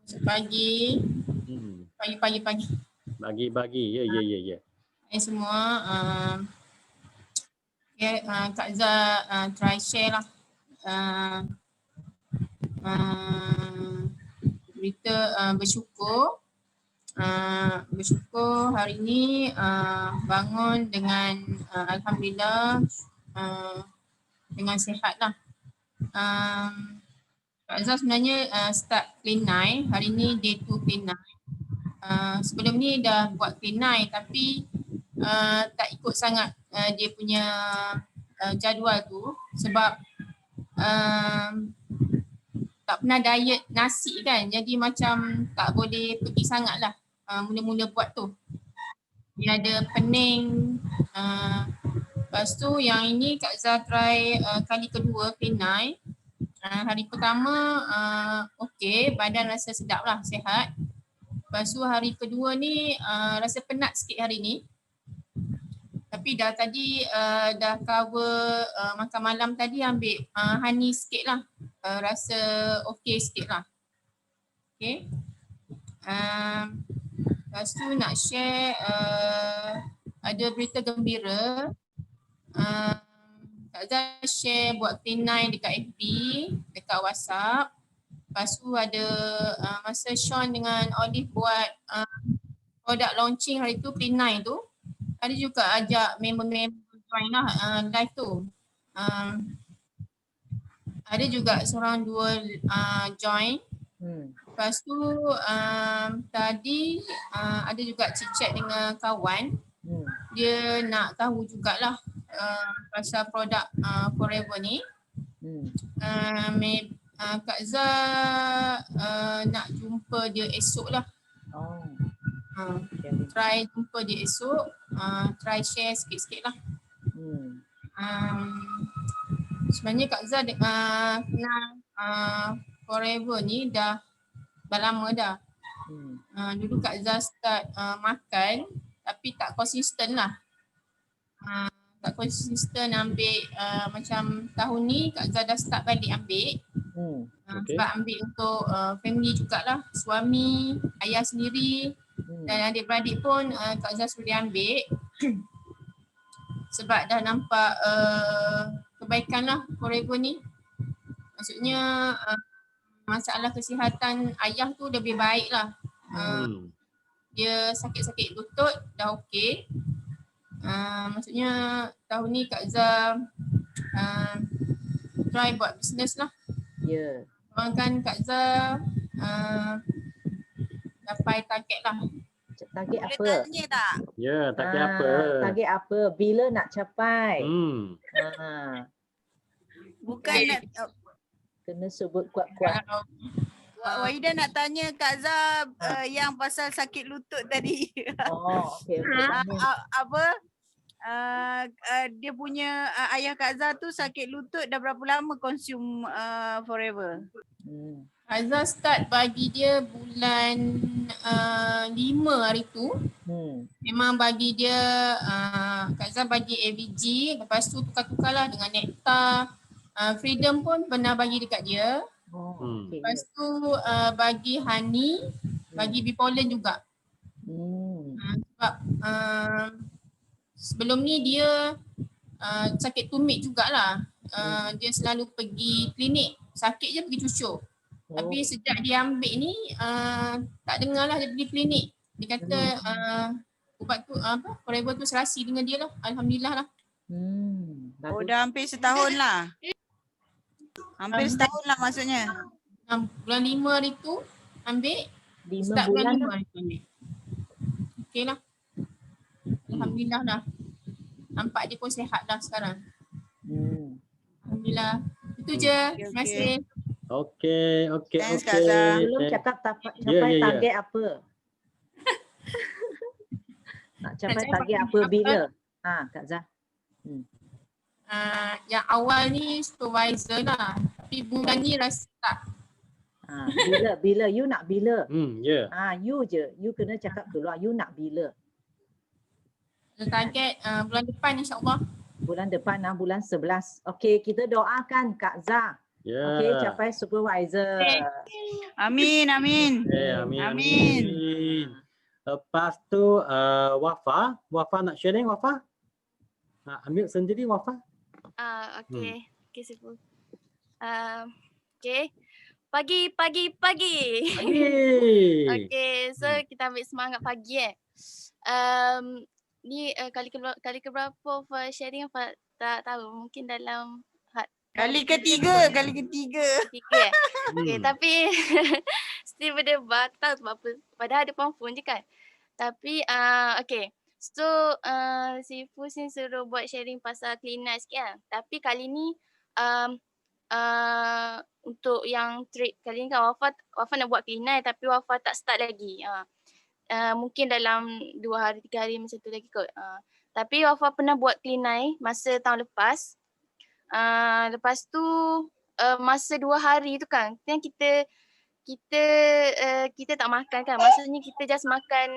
Pagi. Hmm. Pagi. Bagi. Ya. Hai semua. Kak Zah try share lah. Berita bersyukur. Bersyukur hari ni bangun dengan Alhamdulillah dengan sihat lah. Kak Zah sebenarnya start clean night. Hari ni day 2 clean night. Sebelum ni dah buat clean night tapi tak ikut sangat dia punya jadual tu sebab tak pernah diet nasi kan, jadi macam tak boleh pergi sangat lah mula-mula buat tu. Dia ada pening. Lepas tu yang ini Kak Zah try kali kedua clean night. Hari pertama okey, badan rasa sedap lah, sihat. Lepas tu hari kedua ni rasa penat sikit hari ni. Tapi dah tadi dah cover makan malam tadi ambil honey sikit lah. Rasa okey sikit lah. Okay. Lepas tu nak share ada berita gembira. Kak Zah share buat clean night dekat FB, dekat WhatsApp. Lepas tu ada masa Sean dengan Olive buat produk launching hari tu, clean night tu. Ada juga ajak member-member join lah live tu. Ada juga seorang dua join. Lepas tu tadi ada juga chat dengan kawan. Dia nak tahu jugalah pasal produk Forever ni. Kak Zah nak jumpa dia esok lah. Try jumpa dia esok, try share sikit-sikit lah. Sebenarnya Kak Zah kenal Forever ni dah lama dah. Dulu Kak Zah start makan tapi tak konsisten lah. Tak konsisten ambil macam tahun ni Kak Zah dah start balik ambil. Sebab ambil untuk family jugalah, suami, ayah sendiri dan adik-beradik pun Kak Zah suruh dia ambil. Sebab dah nampak kebaikan lah Forever ni. Maksudnya masalah kesihatan ayah tu lebih baik lah. Dia sakit-sakit lutut dah okey. Maksudnya tahun ni Kak Zah try buat bisnes lah. Ya. Kan Kak Zah dapat target lah. Target apa? Boleh tanya tak? Ya, target apa? Target apa? Bila nak capai? Bukan nak kena sebut kuat-kuat. Wahida nak tanya Kak Zah yang pasal sakit lutut tadi. Okey. Apa? Dia punya ayah Kak Zah tu sakit lutut dah berapa lama consume Forever? Kak Zah start bagi dia bulan 5 hari tu. Memang bagi dia Kak Zah bagi AVG, lepas tu tukar-tukar lah dengan Nectar. Freedom pun pernah bagi dekat dia. Lepas tu bagi honey, bagi bipolen juga. Sebab sebelum ni dia sakit tumit jugalah. Dia selalu pergi klinik, sakit je pergi cucuk. Tapi sejak dia ambil ni tak dengar lah dia pergi klinik. Dia kata ubat tu Forever tu serasi dengan dia lah. Alhamdulillah lah. Dah hampir setahun lah. Hampir setahun lah maksudnya. Bulan 5 hari tu ambil. 5 bulan bulan 5 hari tu ambil. Okey lah. Alhamdulillah dah. Nampak dia pun sihat dah sekarang. Alhamdulillah. Itu je. Terima kasih. Okey. Thanks, Kak Zah. Belum cakap capai target apa? Nak capai target apa bila? Kak Zah. Yang awal ni supervisor lah. Tapi bulan ni rasa tak. Bila you nak bila? You je. You kena cakap keluar you nak bila. Target bulan depan insya-Allah. Bulan depan bulan 11. Okey, kita doakan Kak Zah Ya. Okey, capai supervisor. Amin, amin. Amin. Amin. Lepas tu Wafa nak sharing Wafa? Ambil sendiri Wafa. Okey. Okey, Sifu. Okey. Pagi. Pagi. Okey, so kita ambil semangat pagi ni kali keberapa for sharing apa tak tahu, mungkin dalam Kali ketiga. Okey, tapi still berdebar, tak tahu sebab apa. Padahal ada phone je kan. Tapi okey. So si Fusin suruh buat sharing pasal cleaner sikit kan. Tapi kali ni untuk yang trade kali ni kan Wafa nak buat cleaner tapi Wafa tak start lagi. Mungkin dalam 2 hari 3 hari macam tu lagi kot. Tapi Wafa pernah buat cleaner masa tahun lepas. Lepas tu masa 2 hari tu kan kita tak makan kan. Maksudnya kita just makan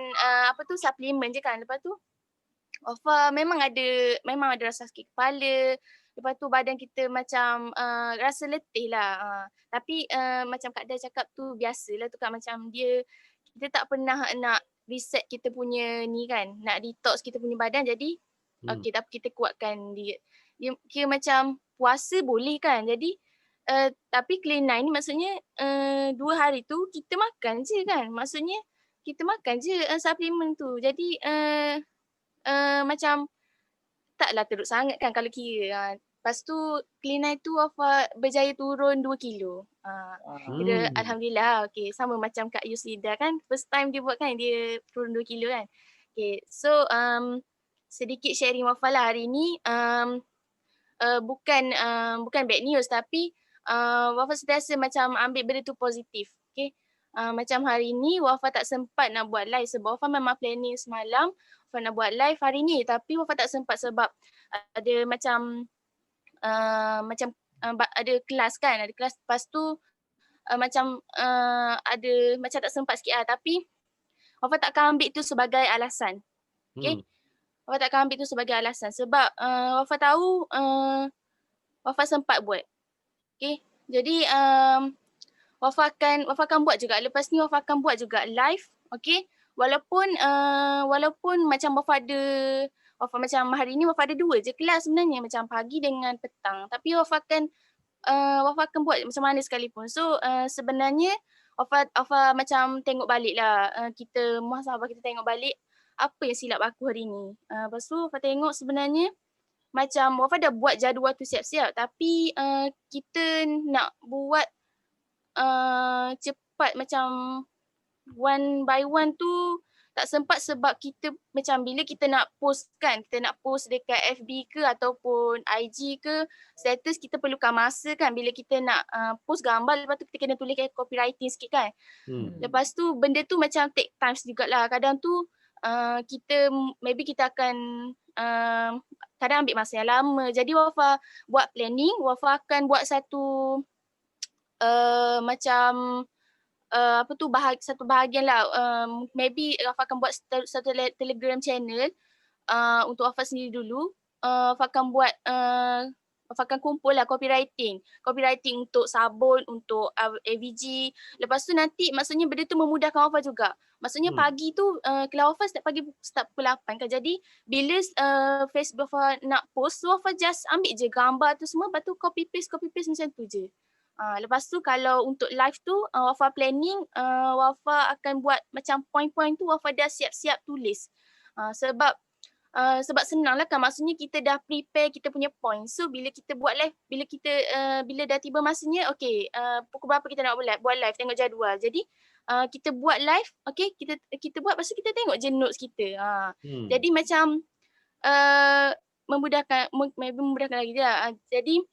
suplemen je kan. Lepas tu Wafa memang ada rasa sakit kepala. Lepas tu badan kita macam rasa letih lah. Tapi macam Kak Dal cakap tu biasalah tu kan, macam kita tak pernah nak reset kita punya ni kan. Nak detox kita punya badan, jadi okey, tapi kita kuatkan dia. Dia kira macam puasa boleh kan. Jadi tapi clean night ni maksudnya 2 hari tu kita makan je kan. Maksudnya kita makan je suplemen tu. Jadi macam taklah teruk sangat kan kalau kira. Lepas tu clean night tu Wafa berjaya turun 2 kilo. Kira alhamdulillah. Okey, sama macam Kak Yusida kan. First time dia buat kan, dia turun 2 kilo kan. Okay, so sedikit sharing Wafa lah hari ni. Bukan bad news tapi Wafa sentiasa macam ambil benda tu positif. Okay. Macam hari ni Wafa tak sempat nak buat live sebab Wafa memang planning semalam Wafa nak buat live hari ni, tapi Wafa tak sempat sebab ada macam ada kelas kan, ada kelas. Lepas tu ada macam tak sempat sikit lah, tapi Wafa takkan ambil tu sebagai alasan. Okay. Wafa takkan ambil tu sebagai alasan sebab Wafa tahu Wafa sempat buat. Okay. Jadi Wafa akan buat juga. Lepas ni Wafa akan buat juga live. Okay. Walaupun macam Wafa macam hari ni Wafa ada 2 je kelas sebenarnya, macam pagi dengan petang. Tapi Wafa akan buat macam mana sekalipun. So sebenarnya Wafa macam tengok balik lah. Kita muhasabah, kita tengok balik apa yang silap aku hari ni. Lepas tu Wafa tengok sebenarnya macam Wafa dah buat jadual tu siap-siap, tapi kita nak buat cepat macam one by one tu tak sempat sebab kita macam bila kita nak post kan, kita nak post dekat FB ke ataupun IG ke status, kita perlukan masa kan bila kita nak post gambar. Lepas tu kita kena tulis copywriting sikit kan. Lepas tu benda tu macam take time jugalah. Kadang tu maybe kita akan kadang ambil masa yang lama. Jadi Wafa buat planning, Wafa akan buat satu macam satu bahagian lah. Maybe Wafa akan buat satu Telegram channel untuk Wafa sendiri dulu. Wafa akan buat Wafa akan kumpul lah copywriting untuk sabun, untuk AVG. Lepas tu nanti maksudnya benda tu memudahkan Wafa juga. Maksudnya pagi tu kalau Wafa start pukul 8 kan. Jadi bila Facebook Wafa nak post, Wafa just ambil je gambar tu semua, lepas tu copy paste macam tu je. Lepas tu kalau untuk live tu Wafa planning, Wafa akan buat macam point-point tu Wafa dah siap-siap tulis. Sebab senang lah kan, maksudnya kita dah prepare kita punya point. So bila kita buat live, bila dah tiba masanya, okay, pukul berapa kita nak buat live, tengok jadual. Jadi kita buat live, okay, kita buat, lepas tu kita tengok je notes kita. Jadi macam memudahkan lagi lah. Jadi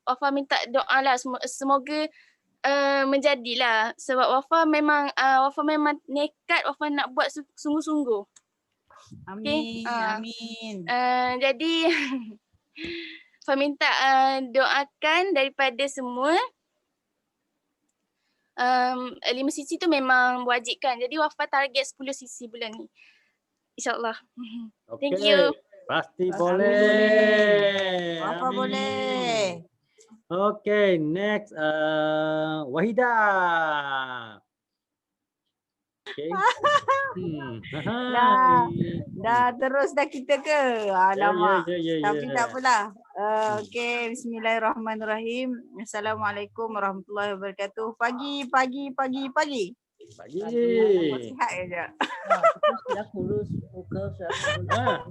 Wafa minta doa lah, semoga menjadilah, sebab Wafa memang nekat, Wafa nak buat sungguh-sungguh. Amin. Okay? Amin. Jadi Wafa minta doakan daripada semua. 5 sisi tu memang wajib kan. Jadi Wafa target 10 sisi bulan ni, InsyaAllah. Thank you. Pasti boleh. Wafa boleh. Okay, next Wahidah. Okay. Dah terus dah kita ke? Alamak. Tapi tak apalah. Okey, bismillahirrahmanirrahim. Assalamualaikum warahmatullahi wabarakatuh. Pagi. Pagi. Sihat je. Kita sudah kurus muka sudah.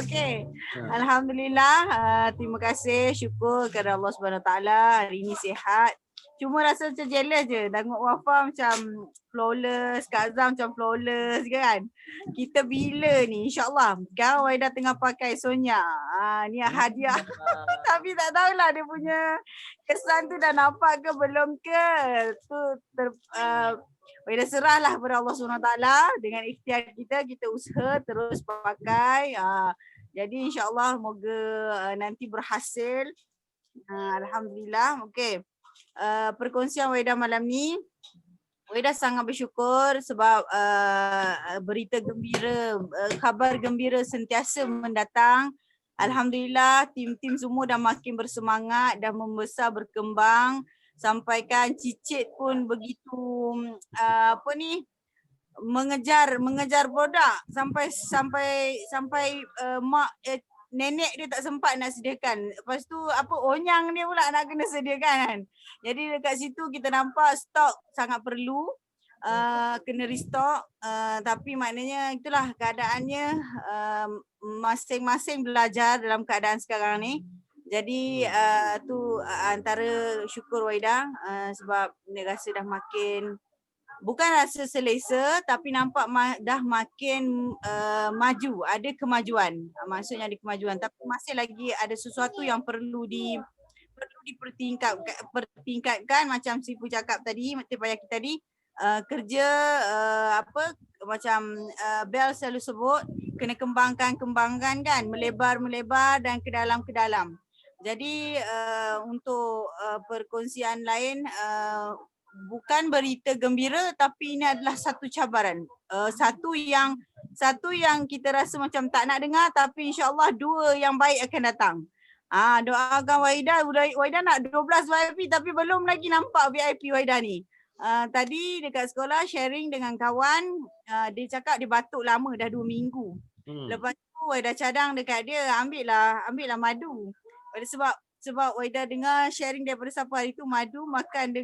Okey. Alhamdulillah, terima kasih, syukur kepada Allah Subhanahu Taala hari ini sihat. Cuma rasa macam jealous je tengok Wafa macam flawless, Kak Azam macam flawless kan. Kita bila ni insyaAllah. Sekarang Waida tengah pakai Sonya. Ni hadiah. Tapi tak tahulah dia punya kesan tu dah nampak ke belum ke. Waida serahlah kepada Allah SWT dengan ikhtiar kita usaha terus pakai. Jadi insyaAllah moga nanti berhasil. Alhamdulillah. Okey. Perkongsian Waida malam ni, Waida sangat bersyukur sebab berita gembira, khabar gembira sentiasa mendatang. Alhamdulillah tim-tim semua dah makin bersemangat, dah membesar, berkembang, sampaikan Cicit pun begitu mengejar produk sampai mak nenek dia tak sempat nak sediakan. Lepas tu onyang dia pula nak kena sediakan kan. Jadi dekat situ kita nampak stok sangat perlu. Kena restock. Tapi maknanya itulah keadaannya, masing-masing belajar dalam keadaan sekarang ni. Jadi tu antara syukur Waida sebab dia rasa dah makin, bukan rasa selesa tapi nampak dah makin maju, ada kemajuan. Maksudnya ada kemajuan tapi masih lagi ada sesuatu yang perlu dipertingkatkan macam Sifu cakap tadi, Mati Payaki tadi, kerja macam Bel selalu sebut, kena kembangkan kan, melebar dan ke dalam. Jadi untuk perkongsian lain, bukan berita gembira tapi ini adalah satu cabaran. Satu yang kita rasa macam tak nak dengar tapi insya-Allah dua yang baik akan datang. Doakan Waida nak 12 VIP tapi belum lagi nampak VIP Waida ni. Tadi dekat sekolah sharing dengan kawan, dia cakap dia batuk lama dah 2 minggu. Lepas tu Waida cadang dekat dia, ambillah madu. Sebab Waida dengar sharing daripada siapa hari tu, madu makan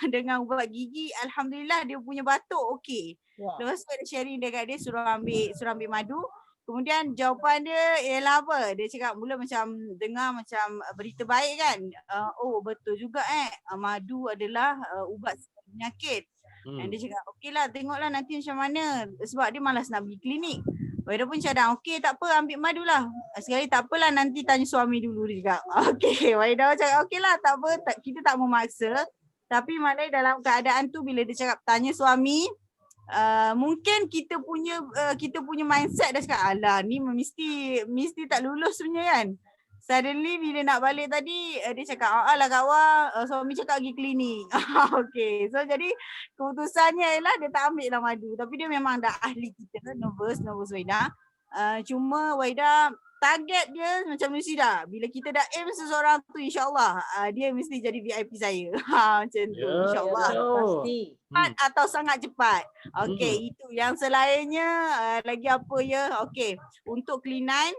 dengan ubat gigi, alhamdulillah dia punya batuk okey. Lepas tu ada sharing dekat dia, suruh ambil madu. Kemudian jawapan dia ialah apa? Dia cakap mula macam dengar macam berita baik kan. Oh betul juga madu adalah ubat penyakit. Dan dia cakap okeylah, tengoklah nanti macam mana. Sebab dia malas nak pergi klinik. Waida pun cadang, okey tak apa, ambil madu lah. Sekali tak apalah, nanti tanya suami dulu, dia cakap. Okey, Waida cakap okeylah tak apa, kita tak memaksa. Tapi maknanya dalam keadaan tu bila dia cakap tanya suami, mungkin kita punya mindset dah cakap, alah ni mesti tak lulus sebenarnya kan. Suddenly bila nak balik tadi, dia cakap, alah Kak Wah, suami cakap pergi klinik. Okay, so jadi keputusannya ialah dia tak ambil lah madu. Tapi dia memang dah ahli kita, nervous Waida. Cuma Waida target dia macam mesti dah. Bila kita dah aim seseorang tu, insyaAllah dia mesti jadi VIP saya. Macam tu, insyaAllah. Pasti. Cepat atau sangat cepat. Okay, itu. Yang selainnya, lagi apa ya? Okay, untuk Clean9,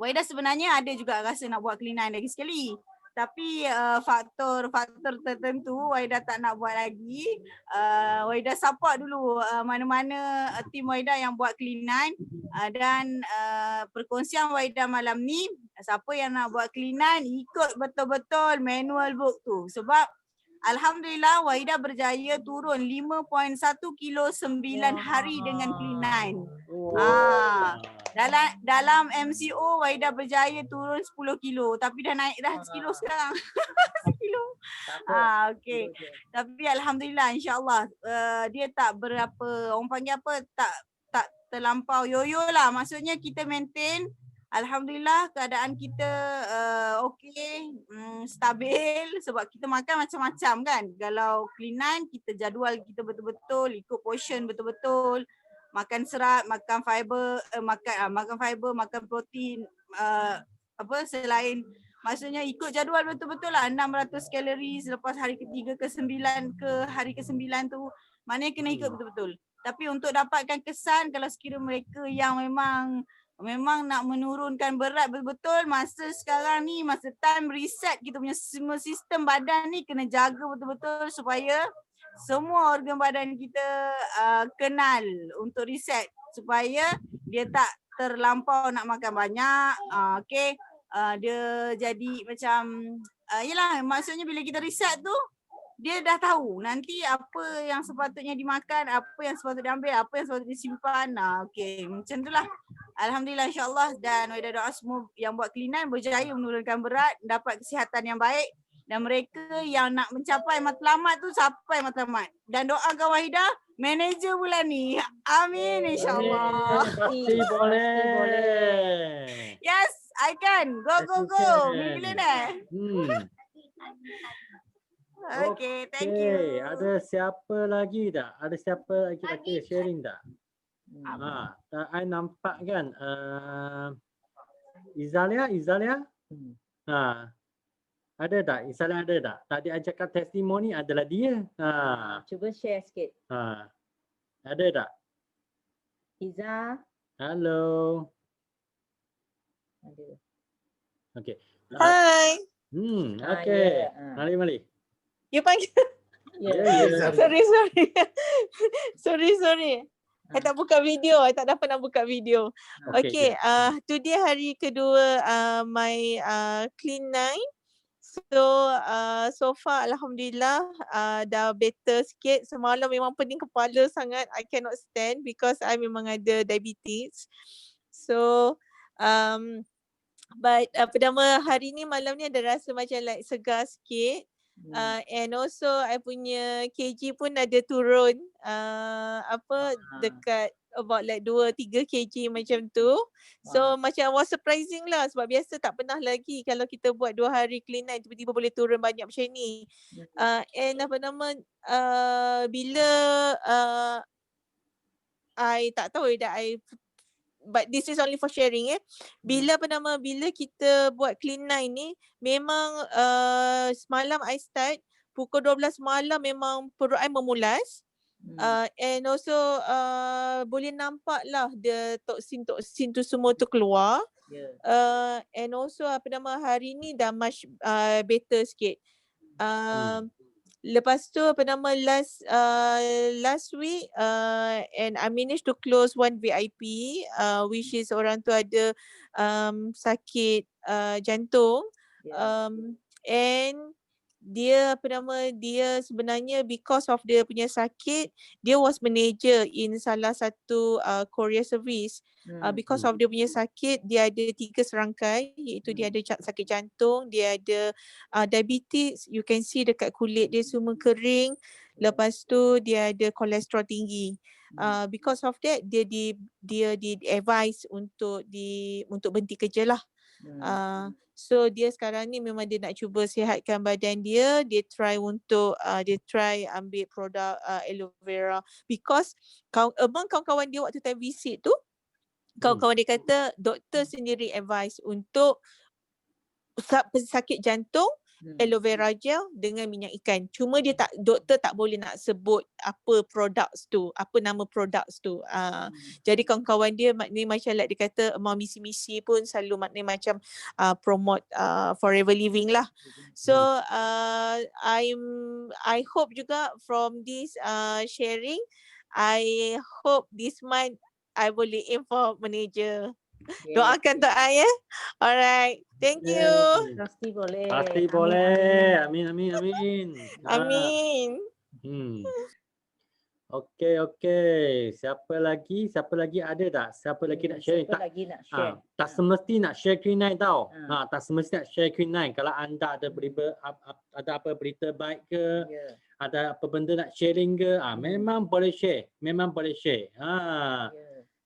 Waida sebenarnya ada juga rasa nak buat Clean9 lagi sekali. Tapi faktor tertentu Waida tak nak buat lagi. Waida support dulu mana-mana tim Waida yang buat Clean9. Dan perkongsian Waida malam ni, siapa yang nak buat Clean9 ikut betul-betul manual book tu. Sebab alhamdulillah Waida berjaya turun 5.1 kilo 9 hari dengan Clean9. Dalam MCO Waida berjaya turun 10 kilo tapi dah naik dah sekilo sekarang. 1 kilo. Okey. Tapi alhamdulillah insya-Allah dia tak berapa, orang panggil apa, tak terlampau yoyo lah. Maksudnya kita maintain. Alhamdulillah keadaan kita okey, stabil sebab kita makan macam-macam kan. Kalau Clean9 kita jadual kita betul-betul, ikut portion betul-betul. Makan serat, makan fiber, makan protein, selain Maksudnya ikut jadual betul-betul lah 600 kalori selepas hari ke-3 ke-9 ke hari ke-9 tu. Maknanya kena ikut betul-betul. Tapi untuk dapatkan kesan kalau sekiranya mereka yang memang nak menurunkan berat betul-betul, masa sekarang ni masa time reset kita punya semua sistem badan ni kena jaga betul-betul supaya semua organ badan kita kenal untuk reset supaya dia tak terlampau nak makan banyak. Okay. Dia jadi macam yelah, maksudnya bila kita reset tu dia dah tahu nanti apa yang sepatutnya dimakan, apa yang sepatutnya diambil, apa yang sepatutnya disimpan. Okay, macam tu lah. Alhamdulillah, insyaAllah, dan Weda doa semua yang buat cleanan berjaya menurunkan berat, dapat kesihatan yang baik, dan mereka yang nak mencapai matlamat tu sampai matlamat. Dan doakan Wahidah manager bulan ni. Amin, insyaAllah. Pasti boleh. Yes, I can. Go, go, go. Millionaire. Okay, thank you. Ada siapa lagi tak? Ada siapa lagi sharing tak? I nampak kan Izalia? Ada tak? Izalia ada tak? Tadi ajakkan testimoni adalah dia. Cuba share sikit. Ada tak? Iza. Halo. Ada. Okay. Hai. Okay. Mali. You panggil. Yeah. Sorry. I tak buka video. I tak dapat nak buka video. Okay. Today hari kedua my clean night. So far alhamdulillah dah better sikit. Semalam memang pening kepala sangat. I cannot stand because I memang ada diabetes. So but pertama hari ni malam ni ada rasa macam like segar sikit. And also I punya kg pun ada turun dekat about like 2-3 kg macam tu. So macam was surprising lah sebab biasa tak pernah lagi kalau kita buat 2 hari clean night tiba-tiba boleh turun banyak macam ni. And bila I tak tahu dah but this is only for sharing Bila bila kita buat clean night ni memang semalam I start pukul 12 malam memang perut I memulas. And also boleh nampak lah the toksin tu semua tu keluar. And also hari ni dah much better sikit. Lepas tu last week and I managed to close one VIP which is orang tu ada sakit jantung. And dia dia sebenarnya because of dia punya sakit, dia was manager in salah satu courier service. Because of dia punya sakit, dia ada 3 serangkai, iaitu dia ada sakit jantung, dia ada diabetes, you can see dekat kulit dia semua kering. Lepas tu dia ada kolesterol tinggi. Because of that dia di advise untuk berhenti kerja lah. So dia sekarang ni memang dia nak cuba sihatkan badan dia. Dia try ambil produk aloe vera because kawan-kawan dia waktu time visit tu, kawan-kawan dia kata doktor sendiri advise untuk sakit jantung aloe vera gel dengan minyak ikan. Cuma doktor tak boleh nak sebut apa nama products tu. Jadi kawan-kawan dia maknanya macam like dia kata mau misi-misi pun selalu maknanya macam promote forever living lah. So I hope juga from this sharing, I hope this month I boleh aim for manager. Doakan untuk I Alright. Thank you. Pasti boleh. Amin. Amin. Okay. Siapa lagi ada tak? Siapa lagi nak share? Tak semesti nak share clean night tau. Tak semesti nak share clean night. Kalau anda ada apa berita baik ke, ada apa benda nak sharing ke, memang boleh share.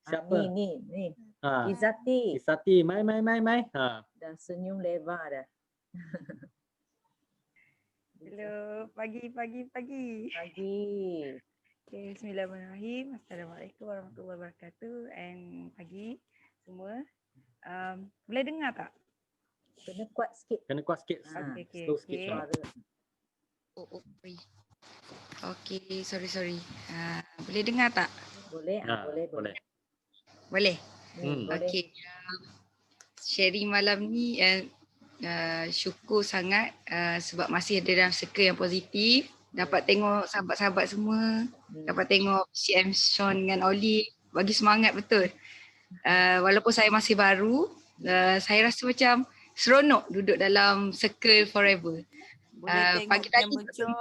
Siapa? Ni. Izati, mai. Dah senyum lebar dah. Hello, pagi. Okay, bismillahirrahmanirrahim. Assalamualaikum warahmatullahi wabarakatuh. And pagi semua. Boleh dengar tak? Kena kuat sikit. Kena kuat sikit. Okey, Slow sikit. okey. suara. Okey, sorry. Boleh dengar tak? Boleh, boleh. Boleh? Boleh. Okey. Sharing malam ni syukur sangat sebab masih ada dalam circle yang positif. Dapat tengok sahabat-sahabat semua. Dapat tengok CM Sean dengan Oli. Bagi semangat betul. Walaupun saya masih baru, saya rasa macam seronok duduk dalam circle forever. Boleh tengok yang bencol.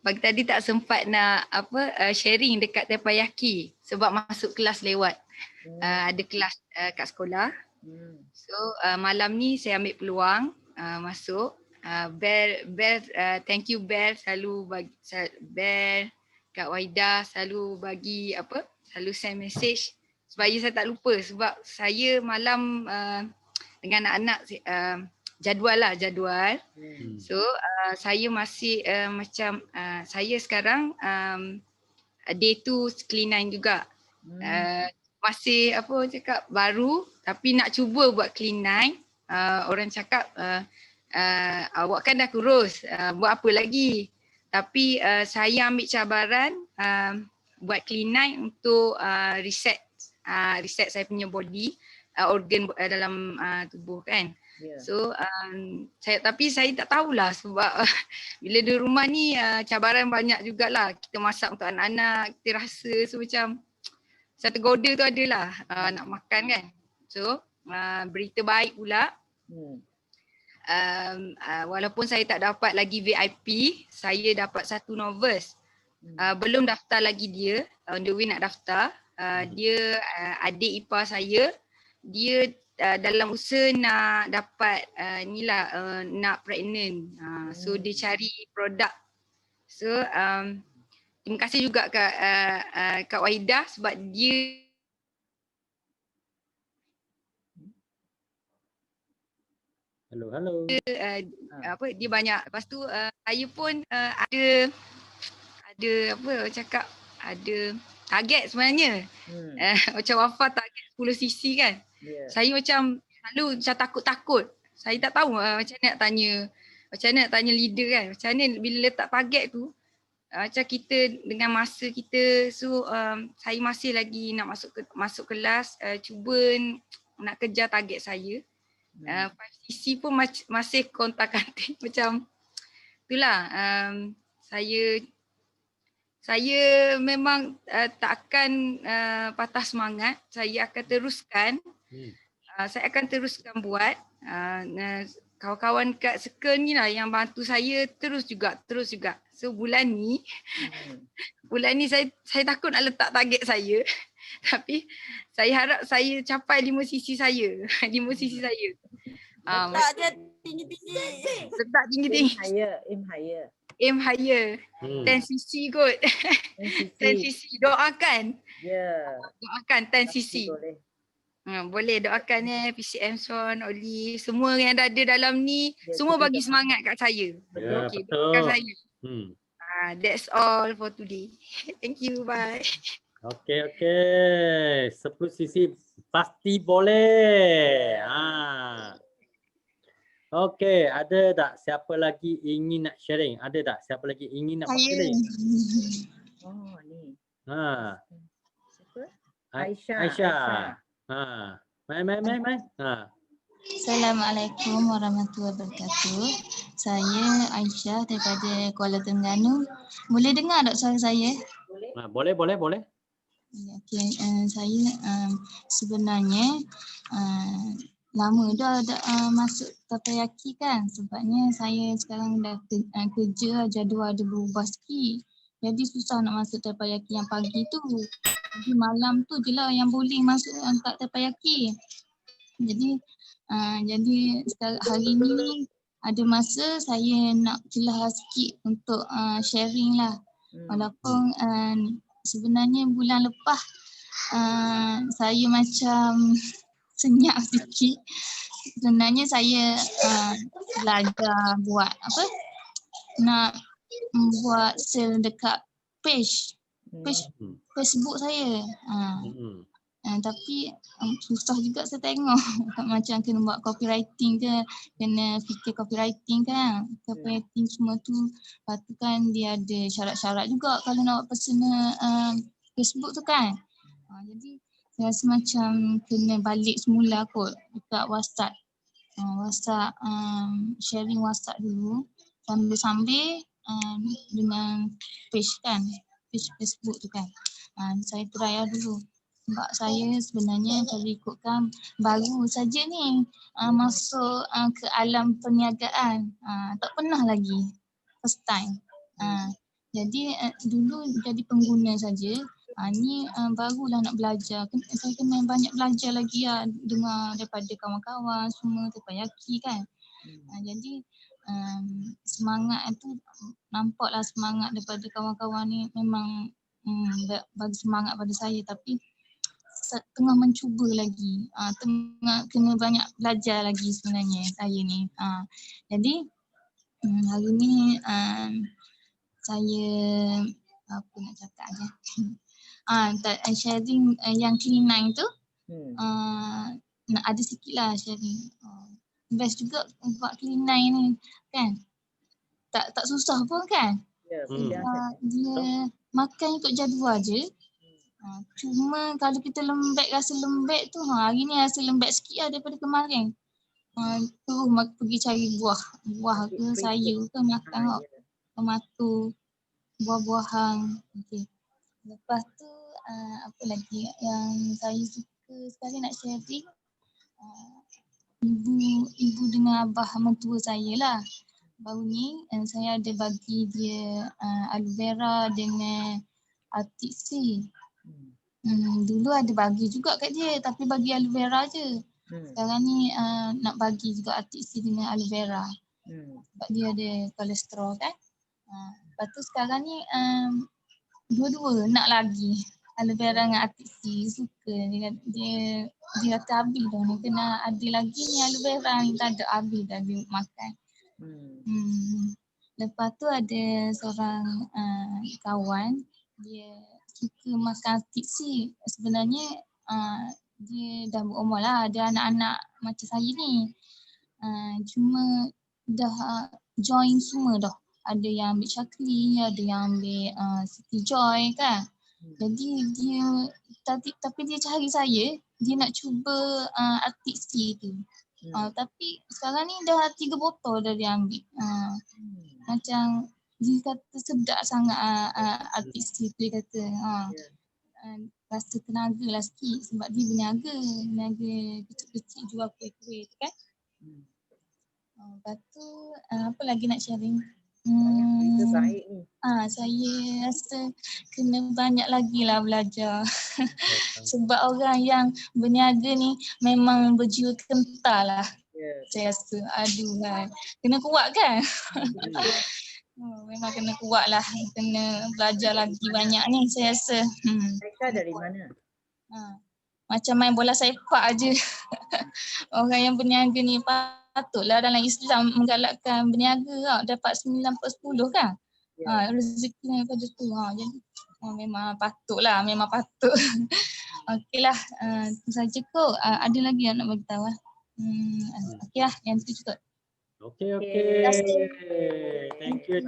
Pagi tadi tak sempat nak sharing dekat Teppanyaki sebab masuk kelas lewat. Ada kelas kat sekolah. So malam ni saya ambil peluang masuk. Bel thank you Bel, selalu bagi Bel, Kak Waida selalu bagi selalu send message supaya saya tak lupa sebab saya malam dengan anak-anak jadual. So saya masih macam saya sekarang day 2 clean 9 juga. Masih cakap baru tapi nak cuba buat clean 9. Orang cakap awak kan dah kurus, buat apa lagi? Tapi saya ambil cabaran buat clean 9 untuk reset saya punya body, organ dalam tubuh kan. So tapi saya tak tahulah sebab bila di rumah ni cabaran banyak jugalah. Kita masak untuk anak-anak, kita rasa so macam satu goda tu adalah nak makan kan. So berita baik pula. Walaupun saya tak dapat lagi VIP, saya dapat satu novice. Belum daftar lagi dia, on the way nak daftar. Dia adik ipar saya. Dia dalam usaha nak dapat nak pregnant. So dia cari produk. So terima kasih juga Kak Wahidah sebab dia Hello. Dia banyak. Lepas tu saya pun ada target sebenarnya. Macam Wafa target 10 cc kan. Saya macam selalu macam takut-takut. Saya tak tahu macam mana nak tanya leader kan. Macam mana bila letak target tu macam kita dengan masa kita. So saya masih lagi nak masuk kelas, cuba nak kejar target saya. 5cc pun masih kontak-kantik macam itulah. Saya memang tak akan patah semangat. Saya akan teruskan. Saya akan teruskan buat. Kawan-kawan kat circle ni lah yang bantu saya terus juga. So bulan ni saya takut nak letak target saya. Tapi saya harap saya capai 5cc saya. 5cc saya. Letak je tinggi-tinggi. Letak tinggi-tinggi. Aim higher. 10cc kot. 10cc. Doakan. Doakan 10cc. Boleh doakan PCM Son, Oli, semua yang ada dalam ni, semua bagi semangat kat saya. Betul. Doakan saya. That's all for today. Thank you. Bye. Okey. 10cc pasti boleh. Okey, ada tak siapa lagi ingin nak sharing? Ada tak siapa lagi ingin nak sharing? Oh, ni. Siapa? Aisyah. Mai. Assalamualaikum warahmatullahi wabarakatuh. Saya Aisyah daripada Kuala Terengganu. Boleh dengar tak suara saya? Boleh. Okay. Saya sebenarnya lama dah masuk Teppanyaki kan. Sebabnya saya sekarang dah kerja, jadual ada berubah sikit. Jadi susah nak masuk Teppanyaki yang pagi tu. Jadi malam tu je lah yang boleh masuk kat Teppanyaki. Jadi sekarang hari ni ada masa saya nak celah sikit untuk sharing lah. Walaupun sebenarnya bulan lepas saya macam senyap sikit. Sebenarnya saya belajar buat nak buat sale dekat page Facebook saya. Tapi susah juga saya tengok macam kena buat copywriting ke, kena fikir copywriting kan, copywriting semua tu. Lepas tu kan dia ada syarat-syarat juga kalau nak buat personal Facebook tu kan. Jadi saya rasa macam kena balik semula kot dekat WhatsApp. WhatsApp, sharing WhatsApp dulu sambil-sambil dengan page kan, page Facebook tu kan. Saya try dulu. Sebab saya sebenarnya kalau ikutkan baru saja ni masuk ke alam perniagaan. Tak pernah lagi, first time. Jadi dulu jadi pengguna saja. Ni barulah nak belajar. Saya kena banyak belajar lagi dengar daripada kawan-kawan semua terpayaki kan. Jadi semangat tu nampaklah semangat daripada kawan-kawan ni memang bagi semangat pada saya, tapi tengah mencuba lagi, tengah kena banyak belajar lagi sebenarnya saya ni. Jadi hari ni saya apa nak cakap je. Sharing yang Clean9 tu nak ada sikit lah sharing. Best juga buat Clean9 ni kan. Tak susah pun kan. Dia makan ikut jadual je. Cuma kalau kita rasa lembek tu, hari ni rasa lembek sikit daripada kemarin. Tu pergi cari buah ke sayur ke makan tomato, buah-buahan. Okay. Lepas tu apa lagi yang saya suka sekali nak sharing, ibu dengan abah mentua saya lah. Baru ni saya ada bagi dia aloe vera dengan arctic sea. Dulu ada bagi juga kat dia tapi bagi aloe vera je. Sekarang ni nak bagi juga arctic sea dengan aloe vera. Sebab dia ada kolesterol kan. Lepas tu sekarang ni dua-dua nak lagi aloe vera dengan arctic sea. Suka dia kata habis dah ni, kena ada lagi ni aloe vera ni, tak ada habis dah dia makan. Lepas tu ada seorang kawan, dia suka makan arctic sea. Sebenarnya dia dah berumur lah, ada anak-anak macam saya ni. Cuma dah join semua dah. Ada yang ambil Shaklee, ada yang ambil City Joy kan. Jadi dia tapi dia cari saya, dia nak cuba arctic sea tu. Tapi sekarang ni dah 3 botol dah dia ambil. Macam dia kata sedap sangat arctic sea tu, dia kata. Rasa tenaga lah sikit sebab dia berniaga kecil-kecil jual kuih-kuih tu kan. Lepas tu apa lagi nak sharing? Baik ni. Saya rasa kena banyak lagi lah belajar. Sebab orang yang berniaga ni memang berjiwa kental lah. Saya rasa kena kuat kan. Memang kena kuat lah, kena belajar lagi banyak ni saya rasa. Mereka dari mana? Macam main bola sepak je. Orang yang berniaga ni patutlah dalam Islam menggalakkan berniaga dapat 9/10 kan. Rezeki daripada tu. Jadi memang patutlah, memang patut. Okeylah, itu saja kot. Ada lagi yang nak bagi tahu lah. Okeylah, yang tu cukup. Okay. Thank you.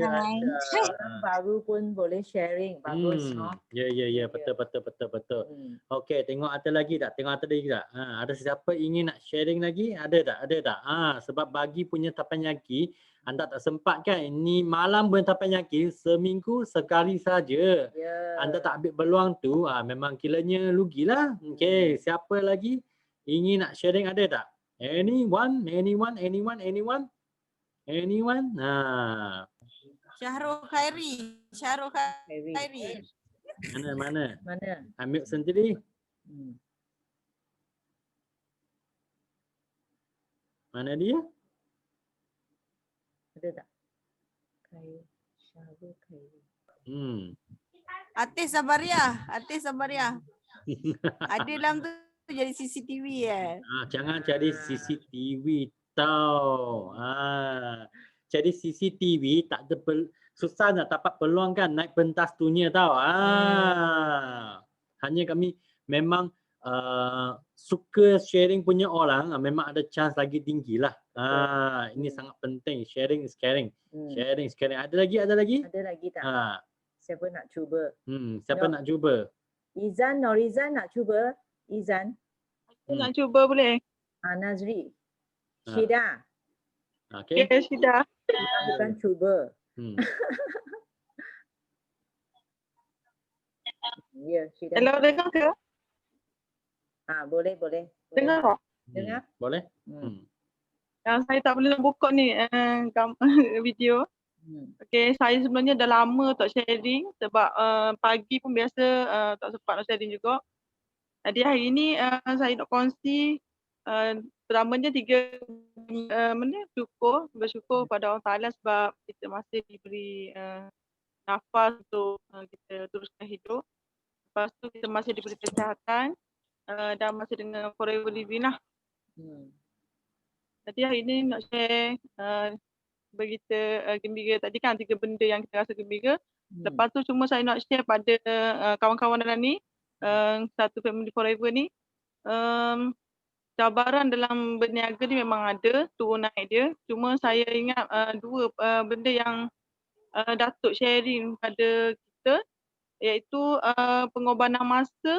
Orang baru pun boleh sharing, bagus. Ya, betul. Okay, tengok ada lagi tak? Ada siapa ingin nak sharing lagi? Ada tak? Sebab bagi punya tapanyaki, anda tak sempat kan? Ini malam bulan tapanyaki, seminggu sekali saja. Anda tak ambil peluang tu, memang kiranya rugilah. Okay, siapa lagi ingin nak sharing, ada tak? Anyone? Syahrul Khairi. Mana? Ambil sendiri. Mana dia? Ada tak? Syahrul Khairi. Atis Sabariah. Ada dalam tu jadi CCTV Jangan jadi CCTV tau. Jadi CCTV tak ada susah nak dapat peluang kan naik pentas dunia tau. Hanya kami memang suka sharing punya orang memang ada chance lagi tinggi lah. Ini sangat penting. Sharing is caring. Sharing is caring. Ada lagi? Ada lagi tak? Siapa nak cuba? Siapa nak cuba? Izan, Norizan nak cuba? Izan. Aku nak cuba boleh? Nazri. Syida. Okay. Okay, Syida. Bukan cuba. Ya, Syida. Hello, dengar ke? Boleh. Dengar tak? Dengar? Boleh? Yang saya tak boleh nak buka ni video. Okay, saya sebenarnya dah lama tak sharing sebab pagi pun biasa tak sempat nak sharing juga. Jadi hari ni saya nak kongsi pertamanya 3 bersyukur pada Allah Ta'ala sebab kita masih diberi nafas untuk kita teruskan hidup. Lepas tu kita masih diberi kesihatan dan masih dengan forever living lah. Jadi hari ni nak share berita gembira tadi kan, 3 benda yang kita rasa gembira. Lepas tu cuma saya nak share pada kawan-kawan dalam ni, satu family forever ni, cabaran dalam berniaga ni memang ada, turun naik dia. Cuma saya ingat 2 benda yang Datuk sharing pada kita, iaitu pengorbanan masa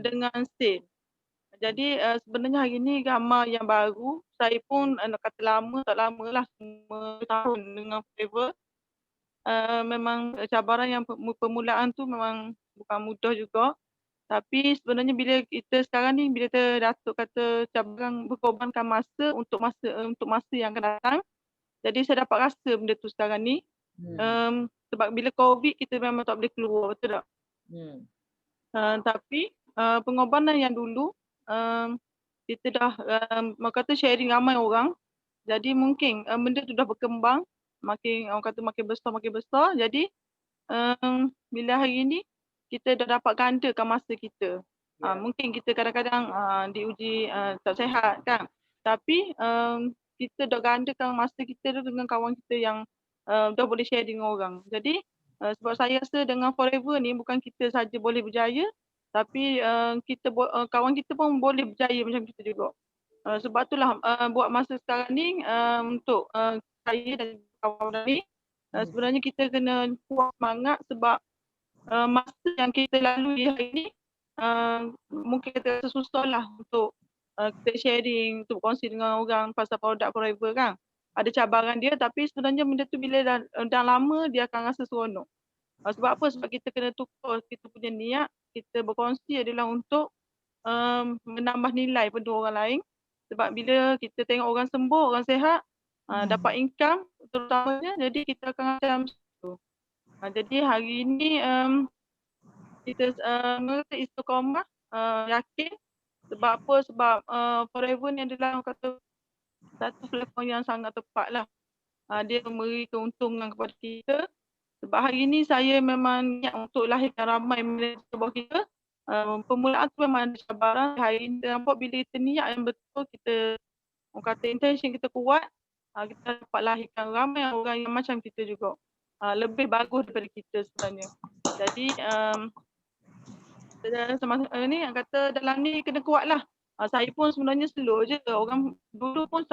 dengan sale. Jadi sebenarnya hari ni gambar yang baru, saya pun nak kata lama, tak lama lah, semua tahun dengan Forever. Memang cabaran yang permulaan tu memang bukan mudah juga. Tapi sebenarnya bila kita sekarang ni, bila Datuk kata cabaran berkorbankan masa untuk masa yang akan datang. Jadi saya dapat rasa benda tu sekarang ni. Sebab bila COVID kita memang tak boleh keluar, betul tak? Tapi pengorbanan yang dulu, kita dah kata sharing ramai orang. Jadi mungkin benda tu dah berkembang, makin orang kata makin besar. Jadi bila hari ni kita dah dapat gandakan masa kita. Mungkin kita kadang-kadang diuji tak sihat kan. Tapi kita dah gandakan masa kita tu dengan kawan kita yang dah boleh share dengan orang. Jadi sebab saya rasa dengan Forever ni bukan kita saja boleh berjaya, tapi kawan kita pun boleh berjaya macam kita juga. Sebab itulah buat masa sekarang ni untuk saya dan kawan-kawan ni, sebenarnya kita kena kuat semangat sebab masa yang kita lalui hari ni mungkin kita rasa susah lah untuk kita sharing, untuk berkongsi dengan orang pasal produk Forever kan. Ada cabaran dia, tapi sebenarnya benda tu bila dah lama dia akan rasa seronok. Sebab apa? Sebab kita kena tukar kita punya niat, kita berkongsi adalah untuk menambah nilai pada orang lain. Sebab bila kita tengok orang sembuh, orang sihat, dapat income terutamanya, jadi kita akan macam tu. Jadi hari ini kita istiqamah, yakin. Sebab apa? Sebab Forever ni adalah orang kata satu platform yang sangat tepat lah. Dia memberi keuntungan kepada kita. Sebab hari ini saya memang niat untuk lahirkan ramai manager bawah kita. Permulaan tu memang ada cabaran. Hari ini nampak bila kita niat yang betul, kita orang kata intention kita kuat, kita dapat lahirkan ramai orang yang macam kita juga. Lebih bagus daripada kita sebenarnya. Jadi semasa ni yang kata dalam ni kena kuat lah. Saya pun sebenarnya slow je. Orang dulu pun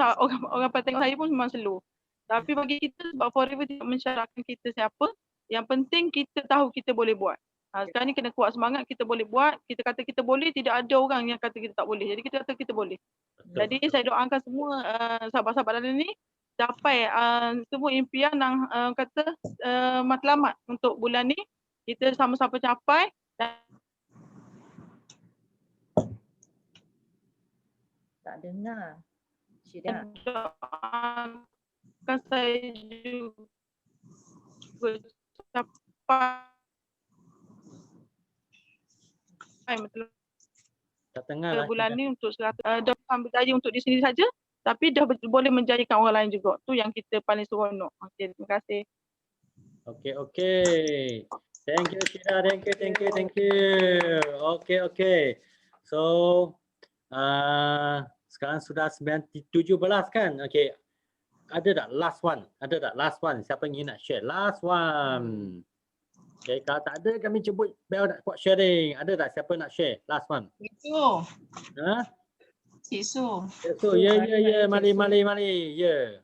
orang tengok saya pun memang slow. Tapi bagi kita sebab Forever tidak mensyaratkan kita siapa. Yang penting kita tahu kita boleh buat. Sekarang ni kena kuat semangat, kita boleh buat. Kita kata kita boleh, tidak ada orang yang kata kita tak boleh. Jadi kita kata kita boleh. Jadi saya doakan semua sahabat-sahabat dalam ni capai semua impian yang kata matlamat untuk bulan ni. Kita sama-sama capai. Tak dengar. Syida. Kan saya juga capai bulan ni untuk 100. Dah berjaya untuk di sini saja, tapi dah boleh menjayakan orang lain juga. Tu yang kita paling seronok. Okey, terima kasih. Okey. Thank you Syida, thank you. Okey. So sekarang sudah 17 kan? Okey. Ada tak last one? Siapa yang ingin nak share? Last one. Okay, kalau tak ada kami sebut bel nak buat sharing. Ada tak siapa nak share? Last one. Cikgu. Ha? Cikgu. So, ya. Mari. Ya.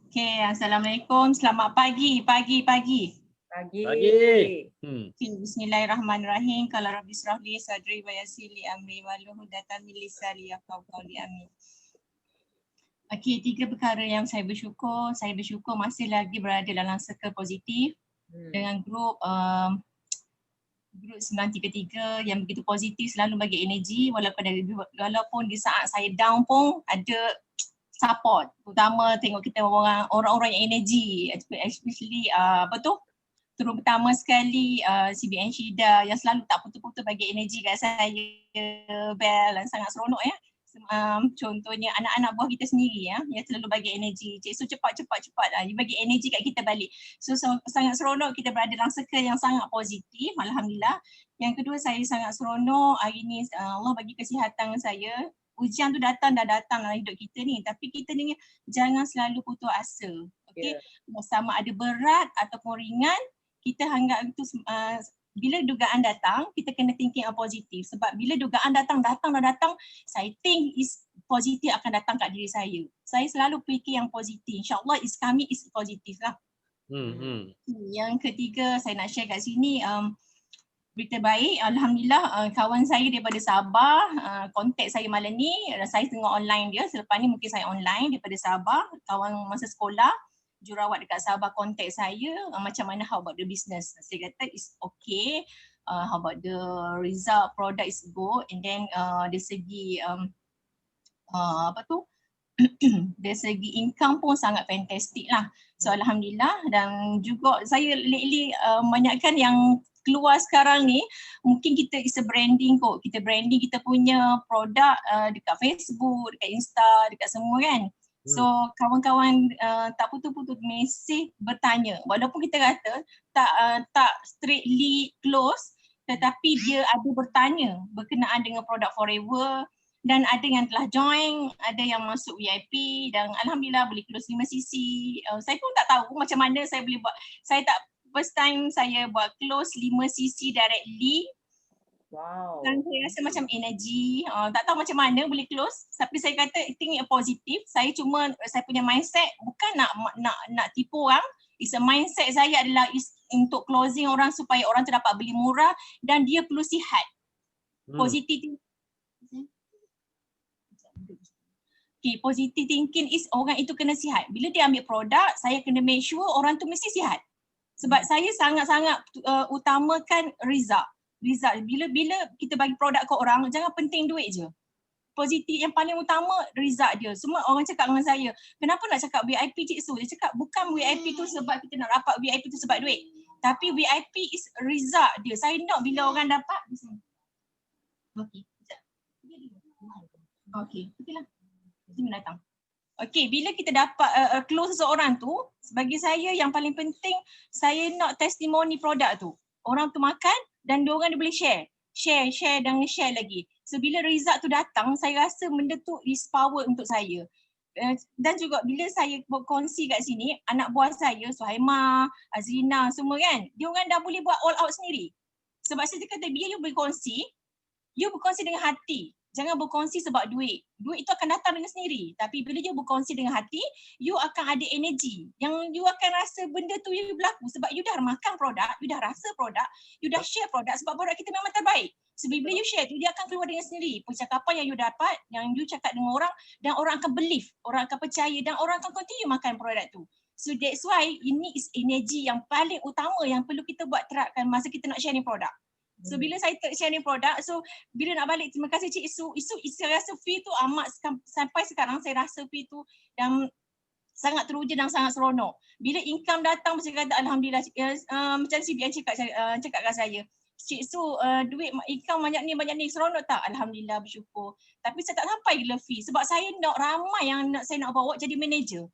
Okay, Assalamualaikum. Selamat pagi. Pagi. Okay, Bismillahirrahmanirrahim. Kalau Rabbi Srahli, Sadri, Bayasili, Amri, Waluhu, Datan, Milisari, Akau, Kauli, Amin. Okay, 3 perkara yang saya bersyukur. Saya bersyukur masih lagi berada dalam circle positif dengan grup 933 yang begitu positif, selalu bagi energi walaupun di saat saya down pun ada support, terutama tengok kita orang-orang yang energi, especially terutama sekali CBN Syida yang selalu tak putus-putus bagi energi kat saya, Bel, dan sangat seronok ya. Contohnya anak-anak buah kita sendiri ya, yang selalu bagi energi. So cepat dia bagi energi kat kita balik. So sangat seronok kita berada dalam circle yang sangat positif, alhamdulillah. Yang kedua, saya sangat seronok hari ni Allah bagi kesihatan saya. Ujian tu datang dalam hidup kita ni, tapi kita ni jangan selalu putus asa. Okey, sama ada berat ataupun ringan, kita anggap itu bila dugaan datang, kita kena thinking yang positif. Sebab bila dugaan datang, saya think is positif akan datang kat diri saya. Saya selalu fikir yang positif. InsyaAllah is kami is positif lah. Yang ketiga, saya nak share kat sini, berita baik. Alhamdulillah, kawan saya daripada Sabah kontak saya malam ni. Saya tengok online dia. Selepas ni mungkin saya online daripada Sabah. Kawan masa sekolah, jurawat dekat Sabah kontak saya, macam mana, how about the business? Saya kata it's okay, how about the result, product is good, and then dari segi dari segi income pun sangat fantastic lah. So alhamdulillah. Dan juga saya lately banyakkan yang keluar sekarang ni, mungkin kita is a branding kot. Kita branding kita punya produk dekat Facebook, dekat Insta, dekat semua kan. So kawan-kawan tak putus-putus mesej bertanya, walaupun kita kata tak straightly close, tetapi dia ada bertanya berkenaan dengan produk Forever, dan ada yang telah join, ada yang masuk VIP, dan alhamdulillah boleh close 5cc. Saya pun tak tahu macam mana saya boleh buat. Saya tak, first time saya buat close 5cc directly. Wow. Dan saya rasa macam energi, tak tahu macam mana boleh close. Tapi saya kata think positif. Saya punya mindset bukan nak tipu orang. It's a mindset saya adalah untuk closing orang supaya orang tu dapat beli murah dan dia perlu sihat. Positif. Okay, positive thinking is orang itu kena sihat. Bila dia ambil produk, saya kena make sure orang tu mesti sihat. Sebab saya sangat-sangat utamakan result. Bila kita bagi produk ke orang, jangan penting duit je. Positif yang paling utama result dia. Semua orang cakap dengan saya, kenapa nak cakap VIP Cik Su? Dia cakap bukan VIP tu sebab kita nak dapat VIP tu sebab duit. Tapi VIP is result dia. Saya nak bila orang dapat di sini. Okey, sekejap. Okey lah. Sini datang. Okey, bila kita dapat close seseorang tu, bagi saya yang paling penting, saya nak testimoni produk tu. Orang tu makan dan diorang dia boleh share dan share lagi. So bila result tu datang, saya rasa benda tu is power untuk saya. Dan juga bila saya berkongsi kat sini, anak buah saya, Suhaima, Azrina, semua kan, diorang dah boleh buat all out sendiri. Sebab saya kata bila you berkongsi dengan hati. Jangan berkongsi sebab duit. Duit itu akan datang dengan sendiri. Tapi bila you berkongsi dengan hati, you akan ada energi. Yang you akan rasa benda tu you berlaku. Sebab you dah makan produk, you dah rasa produk, you dah share produk sebab produk kita memang terbaik. Sebab bila you share tu, dia akan keluar dengan sendiri. Percakapan yang you dapat, yang you cakap dengan orang, dan orang akan believe, orang akan percaya dan orang akan continue makan produk tu. So that's why ini is energi yang paling utama yang perlu kita buat terapkan masa kita nak sharing produk. So bila saya sharing produk, so bila nak balik, terima kasih Cik Isu. Saya rasa fee tu amat, sampai sekarang saya rasa fee tu yang sangat teruja dan sangat seronok. Bila income datang, saya kata alhamdulillah, macam CBN cakap kat saya, Cik Isu, duit income banyak ni, seronok tak? Alhamdulillah, bersyukur. Tapi saya tak sampai gila fee sebab saya nak ramai yang saya nak bawa jadi manager.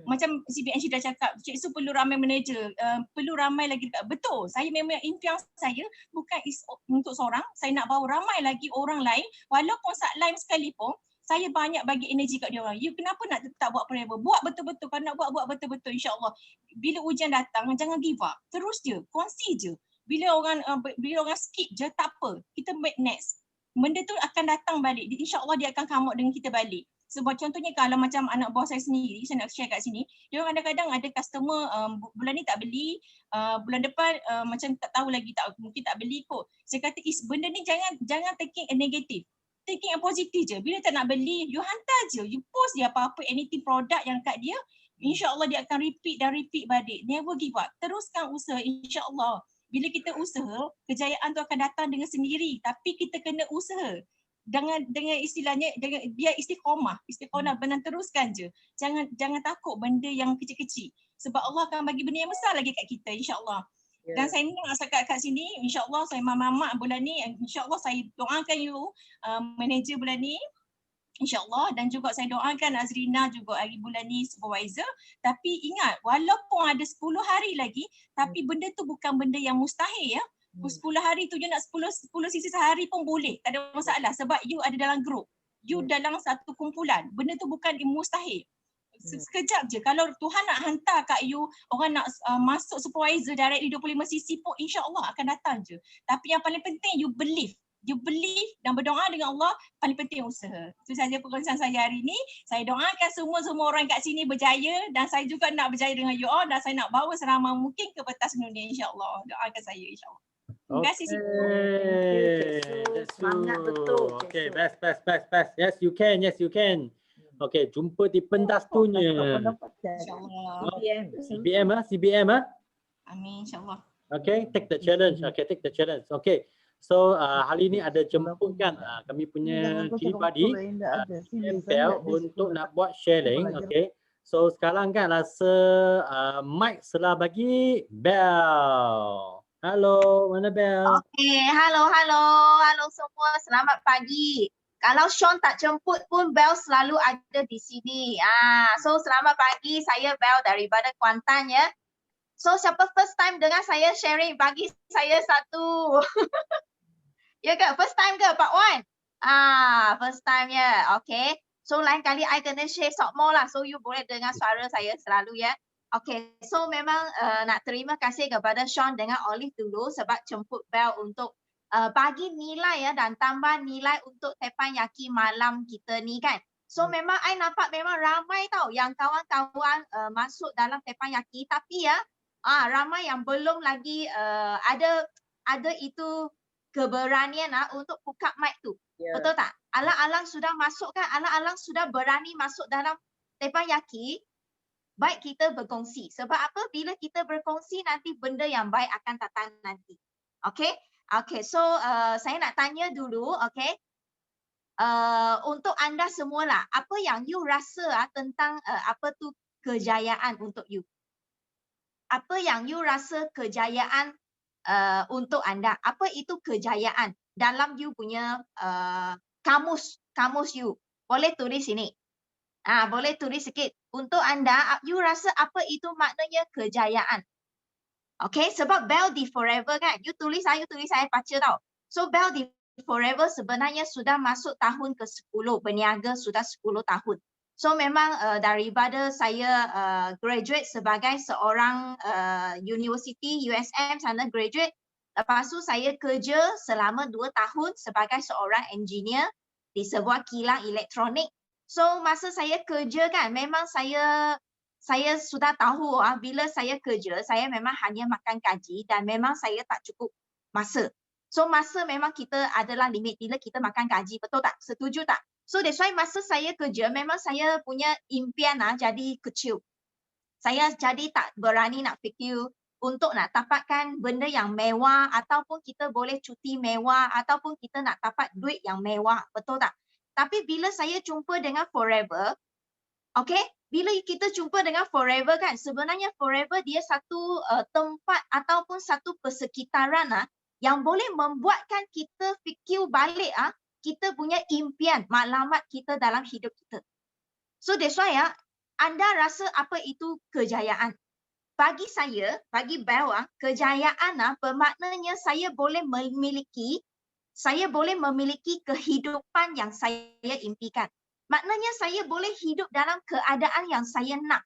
Macam CBN dah cakap, Cik Su perlu ramai manager, perlu ramai lagi. Betul, saya memang impian saya bukan untuk seorang, saya nak bawa ramai lagi orang lain, walaupun saat lain sekalipun, Saya banyak bagi energi kat dia orang. You kenapa nak tak buat forever? Buat betul-betul. Kalau nak buat betul-betul, insya-Allah. Bila ujian datang, jangan give up. Terus je, kongsi je. Bila orang skip je, tak apa. Kita make next. Benda tu akan datang balik. InsyaAllah dia akan come out dengan kita balik. Sebab contohnya kalau macam anak buah saya sendiri, saya nak share kat sini, dia orang kadang-kadang ada customer bulan ni tak beli, bulan depan macam tak tahu lagi, mungkin tak beli kot. Saya kata benda ni jangan taking a negative. Taking a positive je. Bila tak nak beli, you hantar je. You post dia apa-apa anything product yang kat dia, insya-Allah dia akan repeat dan repeat balik. Never give up. Teruskan usaha, insya-Allah. Bila kita usaha, kejayaan tu akan datang dengan sendiri. Tapi kita kena usaha. Dengan istilahnya, dia istiqomah benar, teruskan je. Jangan takut benda yang kecil-kecil. Sebab Allah akan bagi benda yang besar lagi kat kita, insya-Allah. Dan saya nak cakap kat sini, insya-Allah saya mamak bulan ni, insya-Allah saya doakan you manager bulan ni, insya-Allah, dan juga saya doakan Azrina juga hari bulan ni supervisor. Tapi ingat, walaupun ada 10 hari lagi, tapi benda tu bukan benda yang mustahil ya. 10 hari tu je nak 10 sisi sehari pun boleh, tak ada masalah sebab you ada dalam group. You dalam satu kumpulan. Benda tu bukan mustahil. Sekejap je kalau Tuhan nak hantar kat you orang nak masuk supervisor directly 25 sisi pun insya-Allah akan datang je. Tapi yang paling penting you believe dan berdoa dengan Allah, paling penting usaha. Itu saja perkongsian saya hari ini. Saya doakan semua orang kat sini berjaya dan saya juga nak berjaya dengan you all dan saya nak bawa seramai mungkin ke pentas dunia insya-Allah. Doakan saya insya-Allah. Terima kasih Cikgu. Semangat betul. Okay, best. Yes, you can. Okay, jumpa di pentas dunia. CBM. Amin insya-Allah. Okay, take the challenge. Okay. So hari ini ada jemputkan kami punya cili padi Bel untuk nak buat sharing. Okay. So sekarang kan rasa mic selah bagi Bel. Halo, mana Bel? Okay, halo semua. Selamat pagi. Kalau Sean tak jemput pun Bel selalu ada di sini. So selamat pagi. Saya Bel daripada Kuantan ya. So siapa first time dengar saya sharing, bagi saya satu. Ya ke? First time ke Pak Wan? First time ya. Okay. So lain kali I kena share sok more lah. So you boleh dengar suara saya selalu ya. Okay. So memang nak terima kasih kepada Sean dengan Olive dulu sebab jemput Bel untuk bagi nilai ya dan tambah nilai untuk teppanyaki malam kita ni kan. So memang I nampak memang ramai tau yang kawan-kawan masuk dalam teppanyaki tapi ya ramai yang belum lagi ada itu keberanian untuk buka mic tu. Yeah. Betul tak? Alang-alang sudah masuk kan? Alang-alang sudah berani masuk dalam teppanyaki. Baik kita berkongsi. Sebab apa? Bila kita berkongsi nanti benda yang baik akan datang nanti. Okay? Okay, so saya nak tanya dulu, okay? Untuk anda semualah, apa yang you rasa tentang apa tu kejayaan untuk you? Apa yang you rasa kejayaan untuk anda? Apa itu kejayaan dalam you punya kamus you? Boleh tulis sini. Boleh tulis sikit. Untuk anda, you rasa apa itu maknanya kejayaan? Okay, sebab Bel di Forever kan, you tulis saya baca tau. So Bel di Forever sebenarnya sudah masuk tahun ke-10, berniaga sudah 10 tahun. So memang daripada saya graduate sebagai seorang university USM sana graduate, lepas tu saya kerja selama 2 tahun sebagai seorang engineer di sebuah kilang elektronik. So masa saya kerja kan, memang saya sudah tahu bila saya kerja, saya memang hanya makan gaji dan memang saya tak cukup masa. So masa memang kita adalah limit bila kita makan gaji, betul tak? Setuju tak? So that's why masa saya kerja, memang saya punya impian jadi kecil. Saya jadi tak berani nak fikir untuk nak dapatkan benda yang mewah ataupun kita boleh cuti mewah ataupun kita nak dapat duit yang mewah, betul tak? Tapi bila saya jumpa dengan Forever, okay? Bila kita jumpa dengan Forever kan, sebenarnya Forever dia satu tempat ataupun satu persekitaran yang boleh membuatkan kita fikir balik kita punya impian, matlamat kita dalam hidup kita. So that's why anda rasa apa itu kejayaan? Bagi saya, bagi Bel, kejayaan bermaknanya saya boleh memiliki kehidupan yang saya impikan. Maknanya saya boleh hidup dalam keadaan yang saya nak.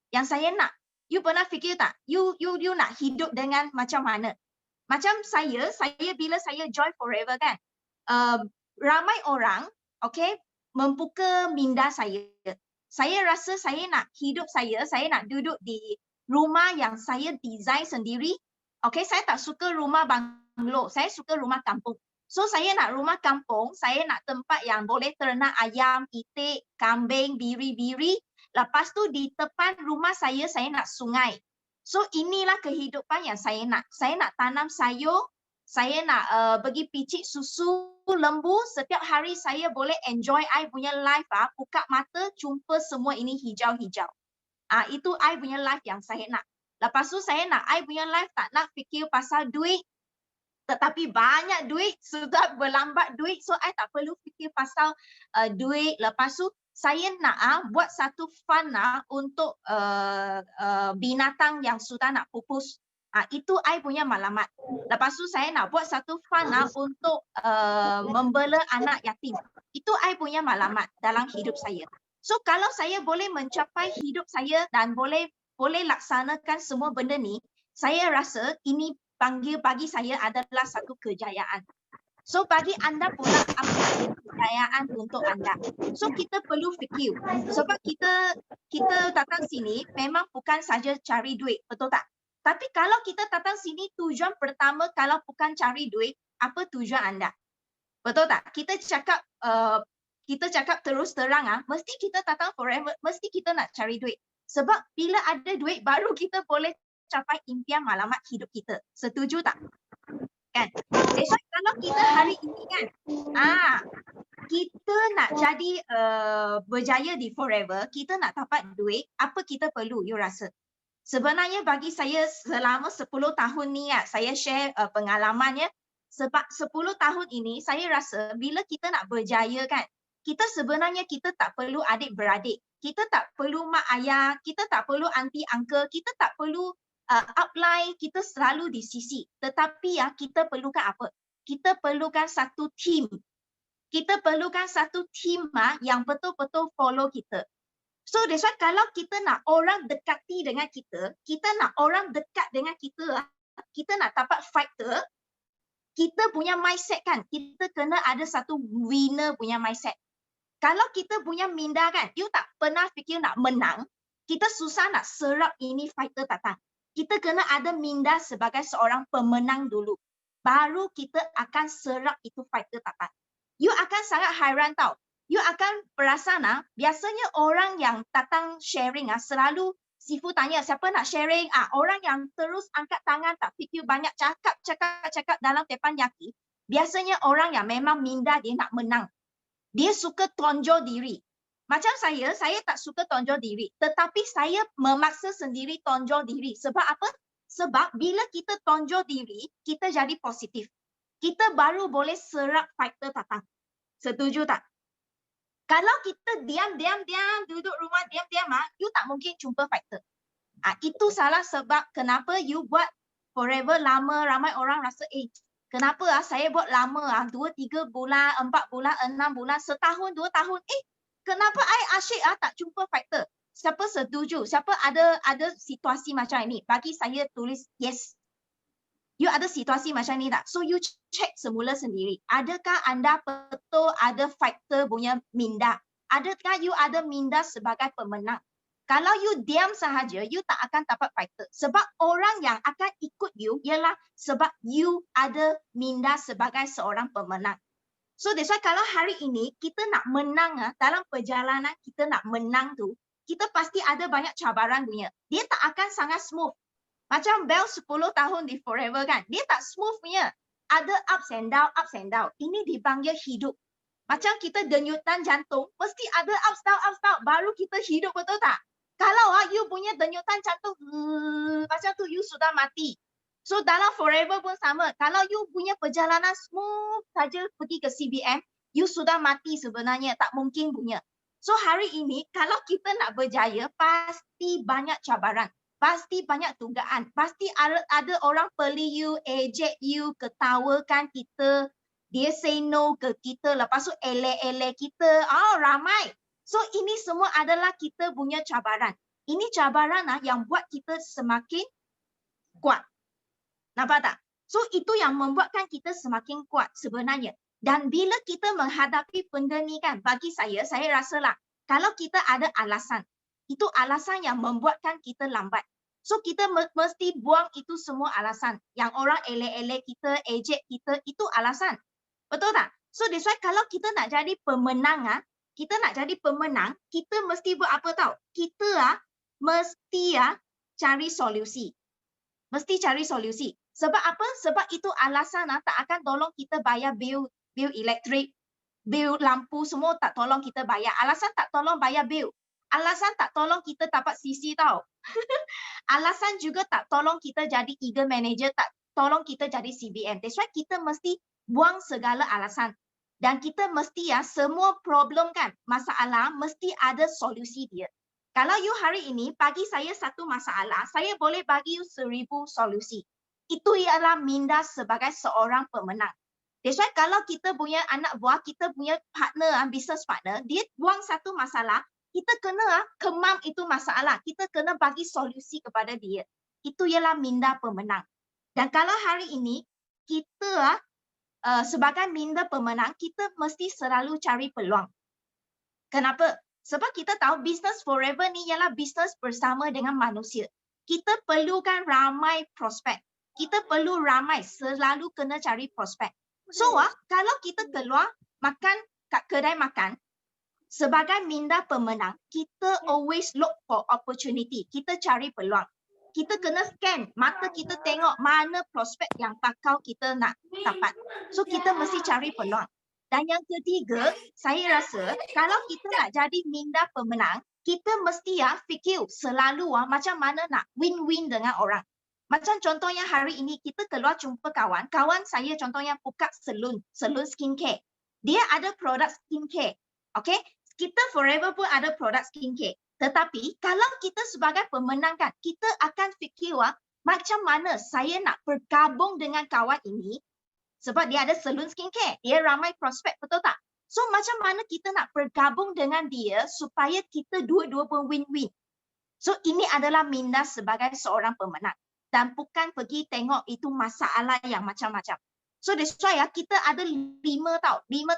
Yang saya nak. You pernah fikir tak? You nak hidup dengan macam mana? Macam saya bila saya join Forever kan, ramai orang, okay, membuka minda saya. Saya rasa saya nak hidup saya nak duduk di rumah yang saya design sendiri. Okay, saya tak suka rumah banglo, saya suka rumah kampung. So saya nak rumah kampung, saya nak tempat yang boleh ternak ayam, itik, kambing, biri-biri. Lepas tu di depan rumah saya nak sungai. So inilah kehidupan yang saya nak. Saya nak tanam sayur, saya nak pergi picit susu lembu. Setiap hari saya boleh enjoy I punya life. Buka mata, jumpa semua ini hijau-hijau. Itu I punya life yang saya nak. Lepas tu saya nak I punya life tak nak fikir pasal duit. Tetapi banyak duit, sudah berlambat duit. So I tak perlu fikir pasal duit. Lepas tu saya nak buat satu fund untuk binatang yang sudah nak pupus. Itu I punya matlamat. Lepas tu saya nak buat satu fund untuk membela anak yatim. Itu I punya matlamat dalam hidup saya. So kalau saya boleh mencapai hidup saya dan boleh laksanakan semua benda ni, saya rasa ini bagi saya adalah satu kejayaan. So bagi anda pula, apa kejayaan untuk anda? So kita perlu fikir. Sebab kita datang sini memang bukan saja cari duit, betul tak? Tapi kalau kita datang sini tujuan pertama kalau bukan cari duit, apa tujuan anda? Betul tak? Kita cakap terus terang mesti kita datang Forever, mesti kita nak cari duit. Sebab bila ada duit baru kita boleh capai impian matlamat hidup kita. Setuju tak? Kan? Jadi kalau kita hari ini kan, kita nak jadi berjaya di Forever, kita nak dapat duit, apa kita perlu you rasa? Sebenarnya bagi saya selama 10 tahun ni saya share pengalamannya. Sebab 10 tahun ini saya rasa bila kita nak berjaya kan, kita sebenarnya kita tak perlu adik-beradik, kita tak perlu mak ayah, kita tak perlu aunty uncle, kita tak perlu upline, kita selalu di sisi. Tetapi kita perlukan apa? Kita perlukan satu team. Kita perlukan satu team yang betul-betul follow kita. So that's why kalau kita nak orang dekati dengan kita nak orang dekat dengan kita nak dapat fighter, kita punya mindset kan, kita kena ada satu winner punya mindset. Kalau kita punya minda kan, you tak pernah fikir nak menang, kita susah nak serap ini fighter datang. Kita kena ada minda sebagai seorang pemenang dulu. Baru kita akan serap itu fighter datang. You akan sangat hairan tau. You akan perasan biasanya orang yang datang sharing selalu Sifu tanya siapa nak sharing, orang yang terus angkat tangan tak fikir banyak cakap dalam teppanyaki. Biasanya orang yang memang minda dia nak menang. Dia suka tonjol diri. Macam saya tak suka tonjol diri. Tetapi saya memaksa sendiri tonjol diri. Sebab apa? Sebab bila kita tonjol diri, kita jadi positif. Kita baru boleh serap fighter datang. Setuju tak? Kalau kita diam, duduk rumah diam, you tak mungkin jumpa fighter. Itu salah sebab kenapa you buat Forever lama, ramai orang rasa, kenapa saya buat lama, 2-3 bulan, 4 bulan, 6 bulan, setahun, 2 tahun, kenapa asyik tak jumpa fighter? Siapa setuju? Siapa ada situasi macam ini? Bagi saya tulis yes. You ada situasi macam ni tak? So you check semula sendiri. Adakah anda betul ada fighter punya minda? Adakah you ada minda sebagai pemenang? Kalau you diam sahaja, you tak akan dapat fighter. Sebab orang yang akan ikut you ialah sebab you ada minda sebagai seorang pemenang. So that's why kalau hari ini kita nak menang dalam perjalanan kita nak menang tu, kita pasti ada banyak cabaran punya. Dia tak akan sangat smooth. Macam Bel 10 tahun di Forever kan, dia tak smooth punya. Ada ups and down. Ini dipanggil hidup. Macam kita denyutan jantung, mesti ada ups down. Baru kita hidup, betul tak? Kalau you punya denyutan jantung, macam tu you sudah mati. So dalam Forever pun sama. Kalau you punya perjalanan smooth saja pergi ke CBM, you sudah mati sebenarnya, tak mungkin punya. So hari ini, kalau kita nak berjaya, pasti banyak cabaran. Pasti banyak tunggaan. Pasti ada orang peli you, ejek you, ketawakan kita. Dia say no ke kita. Lepas tu elek-elek kita. Ramai. So ini semua adalah kita punya cabaran. Ini cabaran yang buat kita semakin kuat. Nampak tak? So itu yang membuatkan kita semakin kuat sebenarnya. Dan bila kita menghadapi benda ni kan, bagi saya rasalah kalau kita ada alasan, itu alasan yang membuatkan kita lambat. So kita mesti buang itu semua alasan. Yang orang elek-elek kita, ejek kita, itu alasan. Betul tak? So that's why kalau kita nak jadi pemenang, kita mesti buat apa tahu? Kita mesti cari solusi. Mesti cari solusi. Sebab apa? Sebab itu alasan tak akan tolong kita bayar bil elektrik, bil lampu semua tak tolong kita bayar. Alasan tak tolong bayar bil. Alasan tak tolong kita dapat CC tahu. Alasan juga tak tolong kita jadi eagle manager, tak tolong kita jadi CBM. That's why kita mesti buang segala alasan. Dan kita mesti semua problem kan, masalah mesti ada solusi dia. Kalau you hari ini bagi saya satu masalah, saya boleh bagi you 1000 solusi. Itu ialah minda sebagai seorang pemenang. That's why kalau kita punya anak buah, kita punya partner, business partner, dia buang satu masalah, kita kena kemam itu masalah. Kita kena bagi solusi kepada dia. Itu ialah minda pemenang. Dan kalau hari ini kita sebagai minda pemenang, kita mesti selalu cari peluang. Kenapa? Sebab kita tahu business forever ni ialah business bersama dengan manusia. Kita perlukan ramai prospek. Kita perlu ramai, selalu kena cari prospek. So, kalau kita keluar makan kat kedai makan, sebagai minda pemenang, kita always look for opportunity. Kita cari peluang. Kita kena scan, mata kita tengok mana prospek yang bakal kita nak dapat. So, kita mesti cari peluang. Dan yang ketiga, saya rasa kalau kita nak jadi minda pemenang, kita mesti fikir selalu macam mana nak win-win dengan orang. Macam contohnya hari ini kita keluar jumpa kawan. Kawan saya contohnya buka salon skincare. Dia ada produk skincare. Okay? Kita forever pun ada produk skincare. Tetapi kalau kita sebagai pemenang kan, kita akan fikir macam mana saya nak bergabung dengan kawan ini. Sebab dia ada salon skincare. Dia ramai prospek, betul tak? So macam mana kita nak bergabung dengan dia supaya kita dua-dua pun win-win. So ini adalah minda sebagai seorang pemenang. Dan bukan pergi tengok itu masalah yang macam-macam. So that's why kita ada 5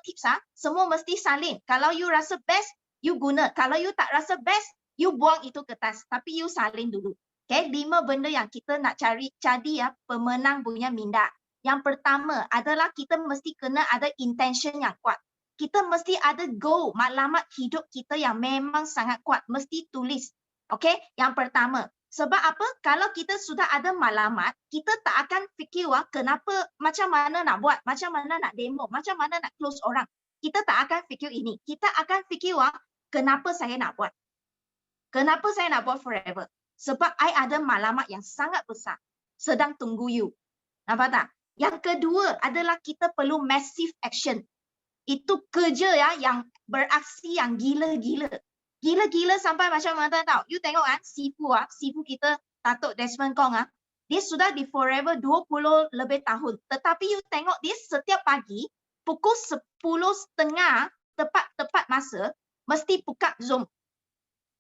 tips semua mesti salin. Kalau you rasa best, you guna. Kalau you tak rasa best, you buang itu kertas. Tapi you salin dulu. Okay, 5 benda yang kita nak cari jadi pemenang punya minda. Yang pertama adalah kita mesti kena ada intention yang kuat. Kita mesti ada goal, matlamat hidup kita yang memang sangat kuat. Mesti tulis. Okay, yang pertama. Sebab apa? Kalau kita sudah ada matlamat, kita tak akan fikir kenapa, macam mana nak buat, macam mana nak demo, macam mana nak close orang. Kita tak akan fikir ini. Kita akan fikir kenapa saya nak buat. Kenapa saya nak buat forever? Sebab I ada matlamat yang sangat besar. Sedang tunggu you. Nampak tak? Yang kedua adalah kita perlu massive action. Itu kerja yang beraksi yang gila-gila. Gila-gila sampai macam mana tahu. You tengok Sifu kita, Datuk Desmond Kong dia sudah di forever 20 lebih tahun. Tetapi you tengok dia setiap pagi pukul 10:30 tepat masa mesti buka Zoom.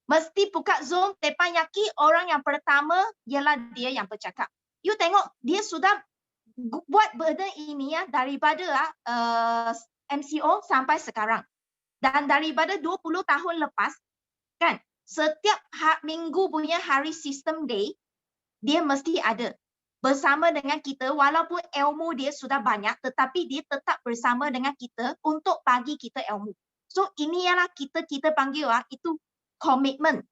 Mesti buka Zoom, tepanyaki orang yang pertama ialah dia yang bercakap. You tengok dia sudah buat benda ini daripada MCO sampai sekarang. Dan daripada 20 tahun lepas, kan, setiap minggu punya hari sistem day, dia mesti ada bersama dengan kita walaupun ilmu dia sudah banyak tetapi dia tetap bersama dengan kita untuk bagi kita ilmu. So ini ialah kita panggil itu komitmen.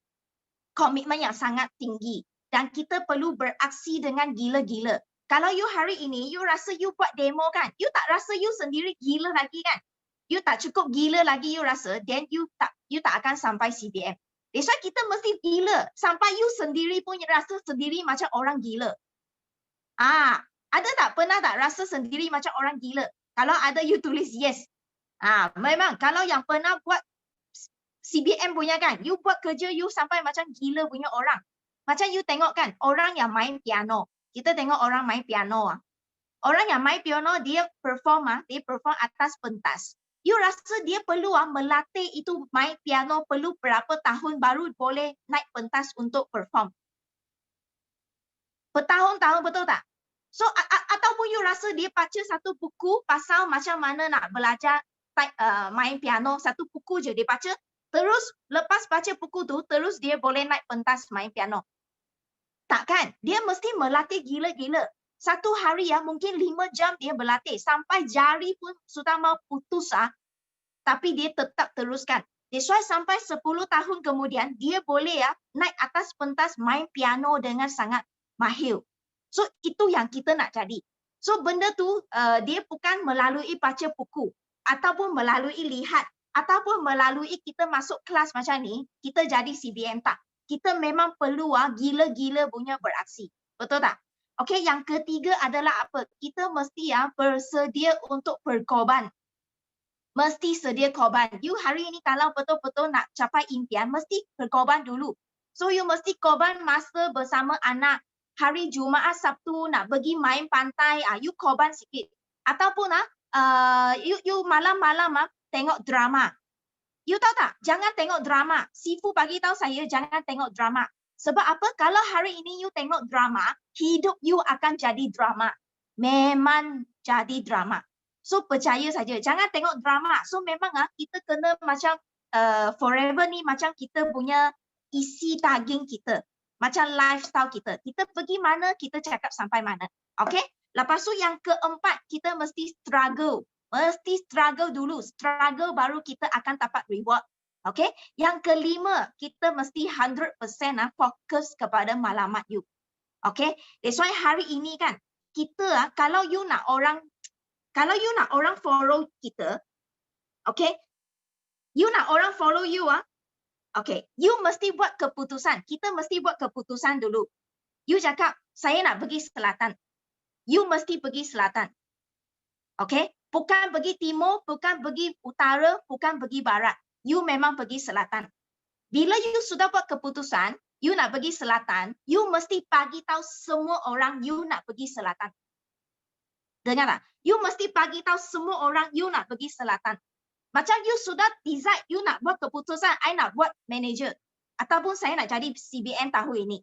Komitmen yang sangat tinggi dan kita perlu beraksi dengan gila-gila. Kalau you hari ini you rasa you buat demo kan, you tak rasa you sendiri gila lagi kan? You tak cukup gila lagi you rasa, then you tak akan sampai CBM. That's why kita mesti gila sampai you sendiri pun rasa sendiri macam orang gila. Ada tak pernah tak rasa sendiri macam orang gila? Kalau ada you tulis yes. Memang kalau yang pernah buat CBM punya kan, you buat kerja you sampai macam gila punya orang. Macam you tengok kan, orang yang main piano. Kita tengok orang main piano. Orang yang main piano dia perform atas pentas. You rasa dia perlu melatih itu main piano perlu berapa tahun baru boleh naik pentas untuk perform? Bertahun-tahun, betul tak? So ataupun you rasa dia baca satu buku pasal macam mana nak belajar main piano, satu buku je dia baca, terus lepas baca buku tu terus dia boleh naik pentas main piano. Takkan? Dia mesti melatih gila-gila. Satu hari mungkin 5 jam dia berlatih sampai jari pun sudah mau putus tapi dia tetap teruskan. That's why sampai 10 tahun kemudian dia boleh naik atas pentas main piano dengan sangat mahir. So itu yang kita nak jadi. So benda tu dia bukan melalui baca buku ataupun melalui lihat ataupun melalui kita masuk kelas macam ni kita jadi CBM tak. Kita memang perlu gila-gila punya beraksi. Betul tak? Okey, yang ketiga adalah apa? Kita mesti bersedia untuk berkorban. Mesti sedia korban. You hari ini kalau betul-betul nak capai impian, mesti berkorban dulu. So you mesti korban masa bersama anak. Hari Jumaat, Sabtu nak pergi main pantai, you korban sikit. Ataupun you malam-malam tengok drama. You tahu tak? Jangan tengok drama. Sifu bagi tahu saya jangan tengok drama. Sebab apa? Kalau hari ini you tengok drama, hidup you akan jadi drama. Memang jadi drama. So percaya saja, jangan tengok drama. So memang kita kena macam forever ni macam kita punya isi daging kita. Macam lifestyle kita. Kita pergi mana, kita cakap sampai mana. Okay? Lepas tu yang keempat, kita mesti struggle. Mesti struggle dulu. Struggle baru kita akan dapat reward. Okay? Yang kelima, kita mesti 100% fokus kepada malamat you. Okay? That's why hari ini kan, kita kalau you nak orang follow kita, okay? You nak orang follow you, okay? You mesti buat keputusan. Kita mesti buat keputusan dulu. You cakap, saya nak pergi selatan. You mesti pergi selatan. Okay? Bukan pergi timur, bukan pergi utara, bukan pergi barat. You memang pergi selatan. Bila you sudah buat keputusan, you nak pergi selatan, you mesti bagi tahu semua orang you nak pergi selatan. Dengar tak? You mesti bagi tahu semua orang you nak pergi selatan. Macam you sudah decide you nak buat keputusan, I nak buat manager. Ataupun saya nak jadi CBM tahun ini.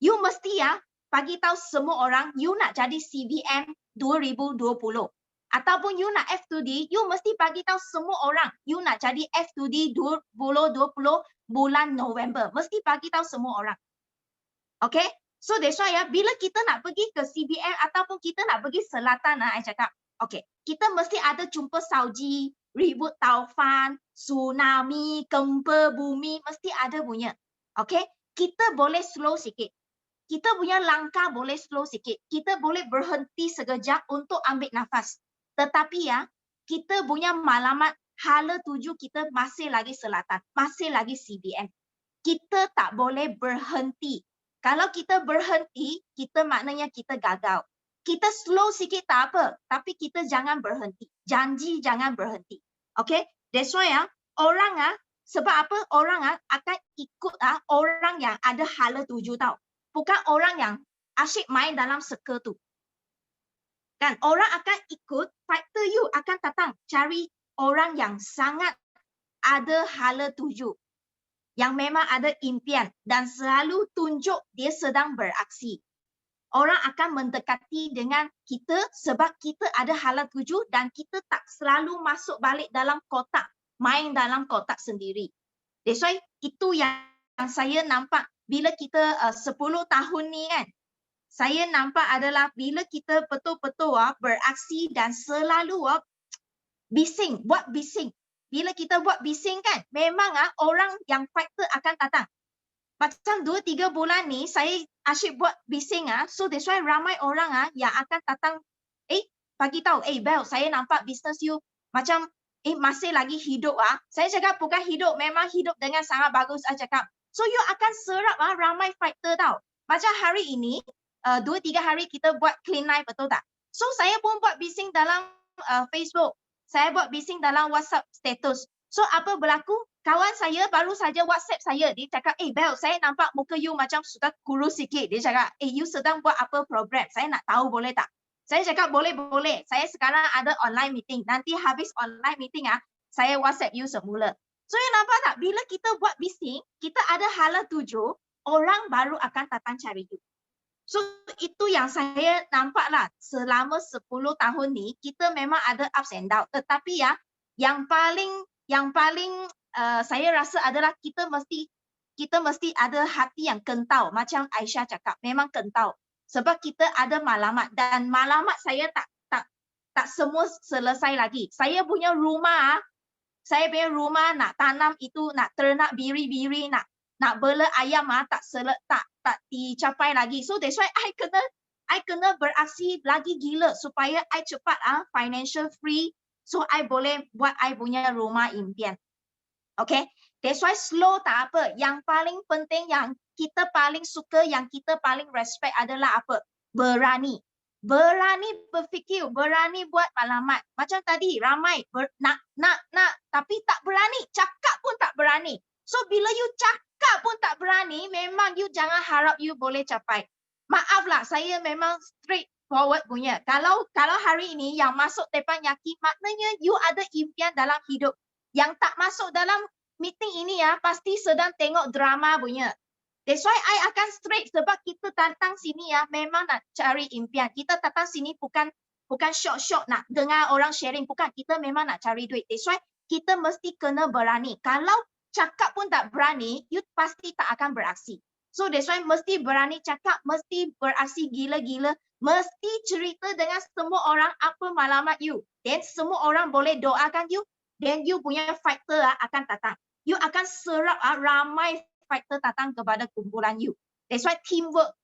You mesti bagi tahu semua orang you nak jadi CBM 2020. Ataupun you nak F2D, you mesti bagi tahu semua orang you nak jadi F2D 2020 bulan November. Mesti bagi tahu semua orang. Okay? So that's why bila kita nak pergi ke CBM ataupun kita nak pergi selatan, I cakap, okay, kita mesti ada jumpa salji, ribut taufan, tsunami, gempa bumi, mesti ada punya. Okay? Kita boleh slow sikit. Kita punya langkah boleh slow sikit. Kita boleh berhenti sekejap untuk ambil nafas. Tetapi kita punya malamat hala tuju kita masih lagi selatan, masih lagi CBM. Kita tak boleh berhenti. Kalau kita berhenti, kita maknanya kita gagal. Kita slow sikit tak apa, tapi kita jangan berhenti. Janji jangan berhenti. Okay? That's why orang sebab apa orang akan ikut orang yang ada hala tuju tau. Bukan orang yang asyik main dalam circle tu. Kan orang akan ikut, fighter you akan datang cari orang yang sangat ada hala tuju. Yang memang ada impian dan selalu tunjuk dia sedang beraksi. Orang akan mendekati dengan kita sebab kita ada hala tuju dan kita tak selalu masuk balik dalam kotak, main dalam kotak sendiri. That's why itu yang saya nampak bila kita 10 tahun ni kan. Saya nampak adalah bila kita betul-betul beraksi dan selalu bising, buat bising. Bila kita buat bising kan, memang orang yang fighter akan datang. Macam 2-3 bulan ni, saya asyik buat bising. So that's why ramai orang yang akan datang, bagi tahu, Bel, saya nampak business you macam masih lagi hidup. Saya cakap bukan hidup, memang hidup dengan sangat bagus. Saya cakap. So you akan serap ramai fighter tau. Macam hari ini, 2-3 hari kita buat clean line, betul tak? So saya pun buat bising dalam Facebook. Saya buat bising dalam WhatsApp status. So apa berlaku? Kawan saya baru saja WhatsApp saya. Dia cakap, Bel, saya nampak muka you macam sudah kurus sikit. Dia cakap, you sedang buat apa program? Saya nak tahu boleh tak? Saya cakap, boleh. Saya sekarang ada online meeting. Nanti habis online meeting, saya WhatsApp you semula. So you nampak tak, bila kita buat bising, kita ada hala tuju, orang baru akan datang cari you. So itu yang saya nampaklah selama 10 tahun ni, kita memang ada ups and down. Tetapi ya, yang paling saya rasa adalah kita mesti ada hati yang kental. Macam Aisyah cakap, memang kental. Sebab kita ada malamat, dan malamat saya tak semua selesai lagi. Saya punya rumah nak tanam itu, nak ternak biri-biri, nak bela ayam tak dicapai lagi. So that's why I kena beraksi lagi gila supaya I cepat financial free, so I boleh buat I punya rumah impian. Okay, that's why slow tak apa. Yang paling penting, yang kita paling suka, yang kita paling respect adalah apa? Berani. Berani berfikir, berani buat malamat. Macam tadi ramai nak tapi tak berani, cakap pun tak berani. So bila you cakap pun tak berani, memang you jangan harap you boleh capai. Maaflah, saya memang straight forward punya. Kalau hari ini yang masuk depan Yaki, maknanya you ada impian dalam hidup. Yang tak masuk dalam meeting ini pasti sedang tengok drama punya. That's why I akan straight, sebab kita datang sini memang nak cari impian. Kita datang sini bukan syok-syok nak dengar orang sharing, bukan. Kita memang nak cari duit. That's why kita mesti kena berani. Kalau cakap pun tak berani, you pasti tak akan beraksi. So that's why mesti berani cakap, mesti beraksi gila-gila, mesti cerita dengan semua orang apa malamat you. Then semua orang boleh doakan you, then you punya fighter akan datang. You akan serap ramai fighter datang kepada kumpulan you. That's why teamwork,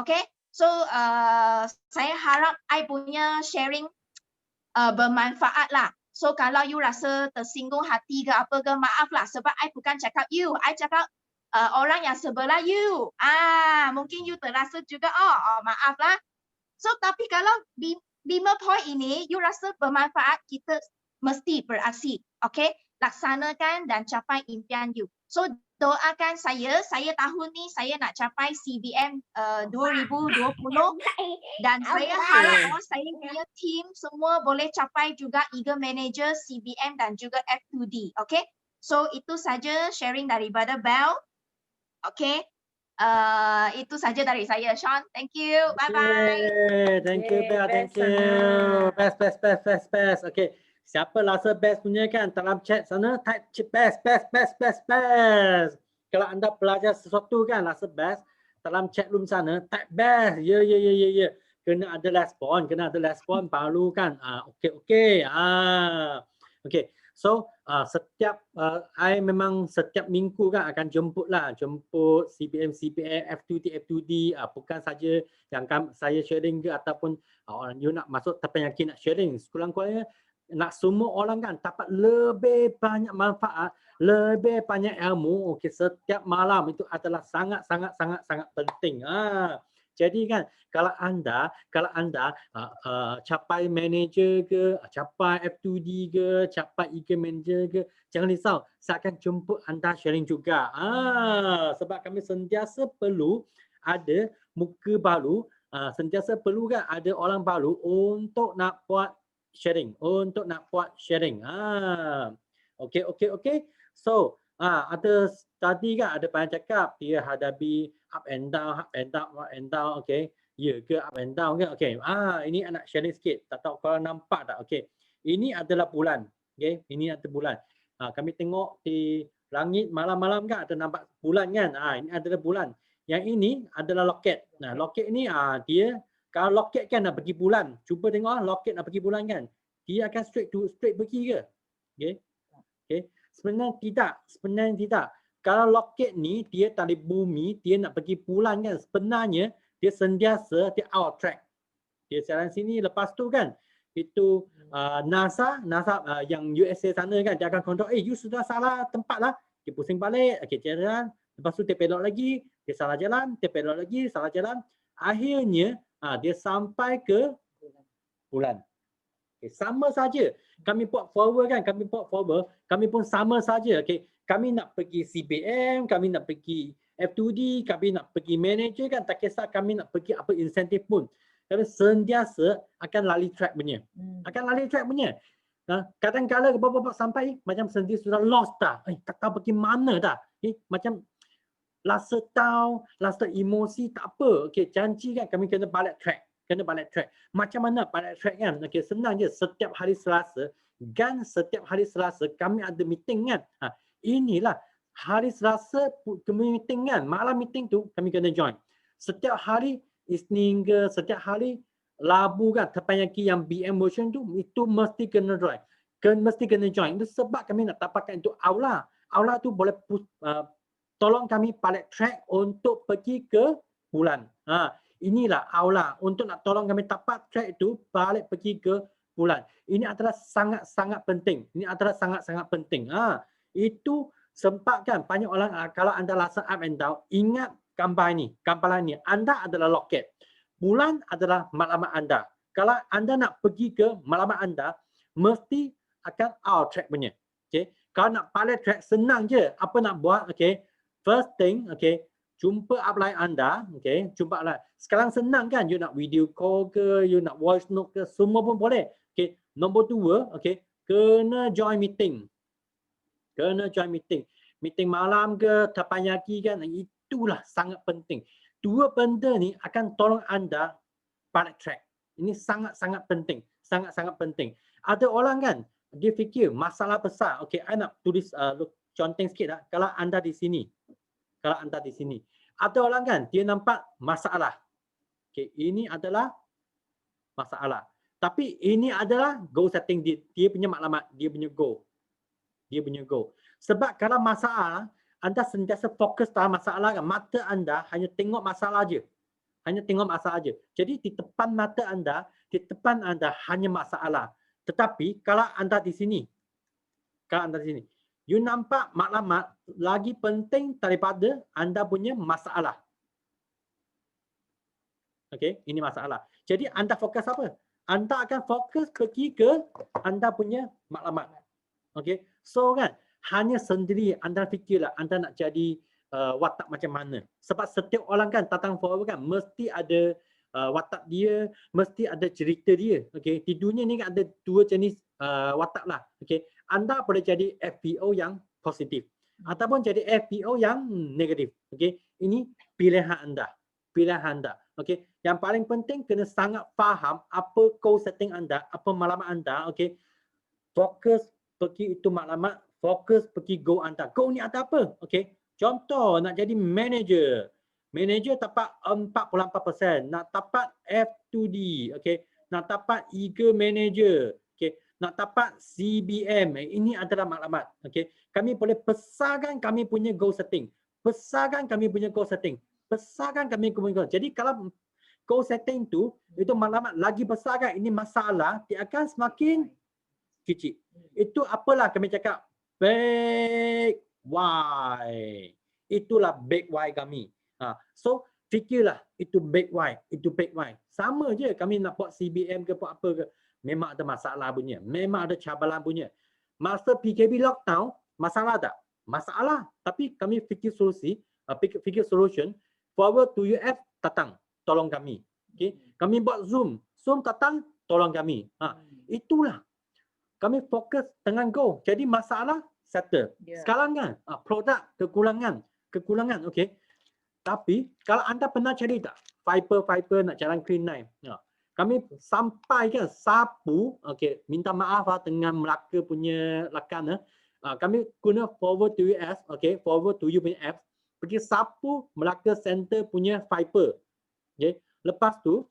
okay? So saya harap I punya sharing bermanfaat lah. So kalau you rasa tersinggung hati ke apa ke, maaf lah, sebab I bukan cakap you, I cakap orang yang sebelah you. Mungkin you terasa juga, maaf lah. So tapi kalau 5 poin ini you rasa bermanfaat, kita mesti beraksi, okay? Laksanakan dan capai impian you. So doakan saya tahun ni saya nak capai CBM 2020, dan saya harap saya punya team semua boleh capai juga Eagle Manager, CBM dan juga F2D. Okay, so itu saja sharing daripada Belle. Okay, itu saja dari saya. Sean, thank you, bye bye. Thank you Belle, thank you. Best. Okay, siapa rasa best punya kan, dalam chat sana type best. Kalau anda belajar sesuatu kan rasa best, dalam chat room sana type best. Ya. Kena ada respon baru kan. Okay. So setiap I memang setiap minggu kan akan jemput CBM, F2D, bukan saja yang saya sharing ke ataupun orang you nak masuk tapi yang nak sharing, sekurang-kurangnya nak semua orang kan dapat lebih banyak manfaat, lebih banyak ilmu. Okey, setiap malam itu adalah sangat penting. Jadi kan kalau anda capai manager ke, capai F2D ke, capai Eagle Manager ke, jangan risau, saya akan jemput anda sharing juga. Sebab kami sentiasa perlu ada muka baru, sentiasa perlu kan ada orang baru untuk nak buat sharing, Okay. So ada tadi kan ada banyak cakap dia hadapi up and down, okay. Ya ke up and down ke? Okay. Ini anak sharing sikit. Tak tahu kalau nampak tak? Okay. Ini adalah bulan. Okay. Ini adalah bulan. Kami tengok di langit malam-malam kan ada nampak bulan kan? Ini adalah bulan. Yang ini adalah loket. Nah, loket ni dia kalau loket kan nak pergi bulan. Cuba tengok loket nak pergi bulan kan. Dia akan straight pergi ke? Okay. Sebenarnya tidak. Kalau loket ni dia dari bumi, dia nak pergi bulan kan. Sebenarnya dia sentiasa dia out track. Dia jalan sini, lepas tu kan itu NASA yang USA sana kan dia akan kontrol, you sudah salah tempat lah. Dia pusing balik, dia jalan. Lepas tu dia belok lagi, dia salah jalan, dia belok lagi, salah jalan. Akhirnya dia sampai ke bulan. Okay, sama saja. Kami buat forward kan, kami pun sama saja. Okay, kami nak pergi CBM, kami nak pergi F2D, kami nak pergi manager kan, tak kisah kami nak pergi apa insentif pun. Kami sentiasa akan lali track punya. Kadang-kadang bapak sampai macam sendiri sudah lost dah. Tak tahu pergi mana dah. Macam rasa tahu, rasa emosi tak apa. Okey, janji kan kami kena balik track. Kena balik track. Macam mana balik track kan? Okey, senang je. Setiap hari Selasa kami ada meeting kan. Inilah hari Selasa kami meeting kan. Malam meeting tu kami kena join. Setiap hari Isnin ke, setiap hari Rabu kan, terpanyaki yang BM version tu, itu mesti kena join. Mesti kena join. Itu sebab kami nak dapatkan itu aula. Aula tu boleh tolong kami balik track untuk pergi ke bulan. Inilah aula untuk nak tolong kami dapat track itu balik pergi ke bulan. Ini adalah sangat-sangat penting. Ini adalah sangat-sangat penting. Itu sempat kan banyak orang kalau anda rasa up and down, ingat gambar ini. Anda adalah loket. Bulan adalah maklumat anda. Kalau anda nak pergi ke maklumat anda, mesti akan out track punya. Okay. Kalau nak balik track, senang je. Apa nak buat? Okay. First thing, okay, jumpa upline anda. Okay. Jumpa upline. Sekarang senang kan? You nak video call ke, you nak voice note ke, semua pun boleh. Okay. Nombor 2, okay, kena join meeting. Meeting malam ke, terpanyaki kan, itulah sangat penting. Dua benda ni akan tolong anda balik track. Ini sangat-sangat penting. Sangat-sangat penting. Ada orang kan, dia fikir masalah besar. Okey, I nak tulis conteng sikit lah. Kalau anda di sini. Ada orang kan, dia nampak masalah. Okey, ini adalah masalah. Tapi ini adalah goal setting dia. Dia punya maklumat, dia punya goal. Sebab kalau masalah, anda sentiasa fokus dalam masalah kan. Mata anda hanya tengok masalah je. Jadi di depan mata anda, hanya masalah. Tetapi kalau anda di sini, you nampak maklumat lagi penting daripada anda punya masalah. Okey, ini masalah. Jadi anda fokus apa? Anda akan fokus pergi ke anda punya maklumat. Okey, so kan, hanya sendiri anda fikirlah anda nak jadi watak macam mana. Sebab setiap orang kan datang forward kan mesti ada watak dia, mesti ada cerita dia. Okey, di dunia ni kan ada dua jenis watak lah. Okey, anda boleh jadi FPO yang positif ataupun jadi FPO yang negatif. Okey, ini pilihan anda. Okey, yang paling penting kena sangat faham apa goal setting anda, apa maklumat anda. Okey, fokus pergi itu maklumat, fokus pergi goal anda. Goal ni ada apa? Okey, contoh nak jadi manager. Manager dapat 44%, nak dapat F2D, okey, nak dapat Eagle Manager, okey, nak dapat CBM. Ini adalah maklumat, okey. Kami boleh besarkan kami punya goal setting. Jadi kalau goal setting tu itu maklumat lagi besar kan, ini masalah, dia akan semakin kecil. Itu apalah kami cakap big why. Itulah big why kami. So fikirlah itu big why. Sama je kami nak buat CBM ke buat apa ke, memang ada masalah punya, memang ada cabaran punya. Masa PKP lockdown, masalah tak? Masalah. Tapi kami fikir solution, forward to UF datang tolong kami. Okay? Kami buat Zoom datang tolong kami. Itulah. Kami fokus dengan go. Jadi masalah settle. Sekarang kan produk kekurangan, okey. Tapi kalau anda pernah cari tak Viper nak jalan Clean 9. Kami sampai kan sapu, okey, minta maaf dengan Melaka punya rakan. Kami guna forward to US, okey, forward to you punya apps, pergi sapu Melaka Center punya Viper. Okey, lepas tu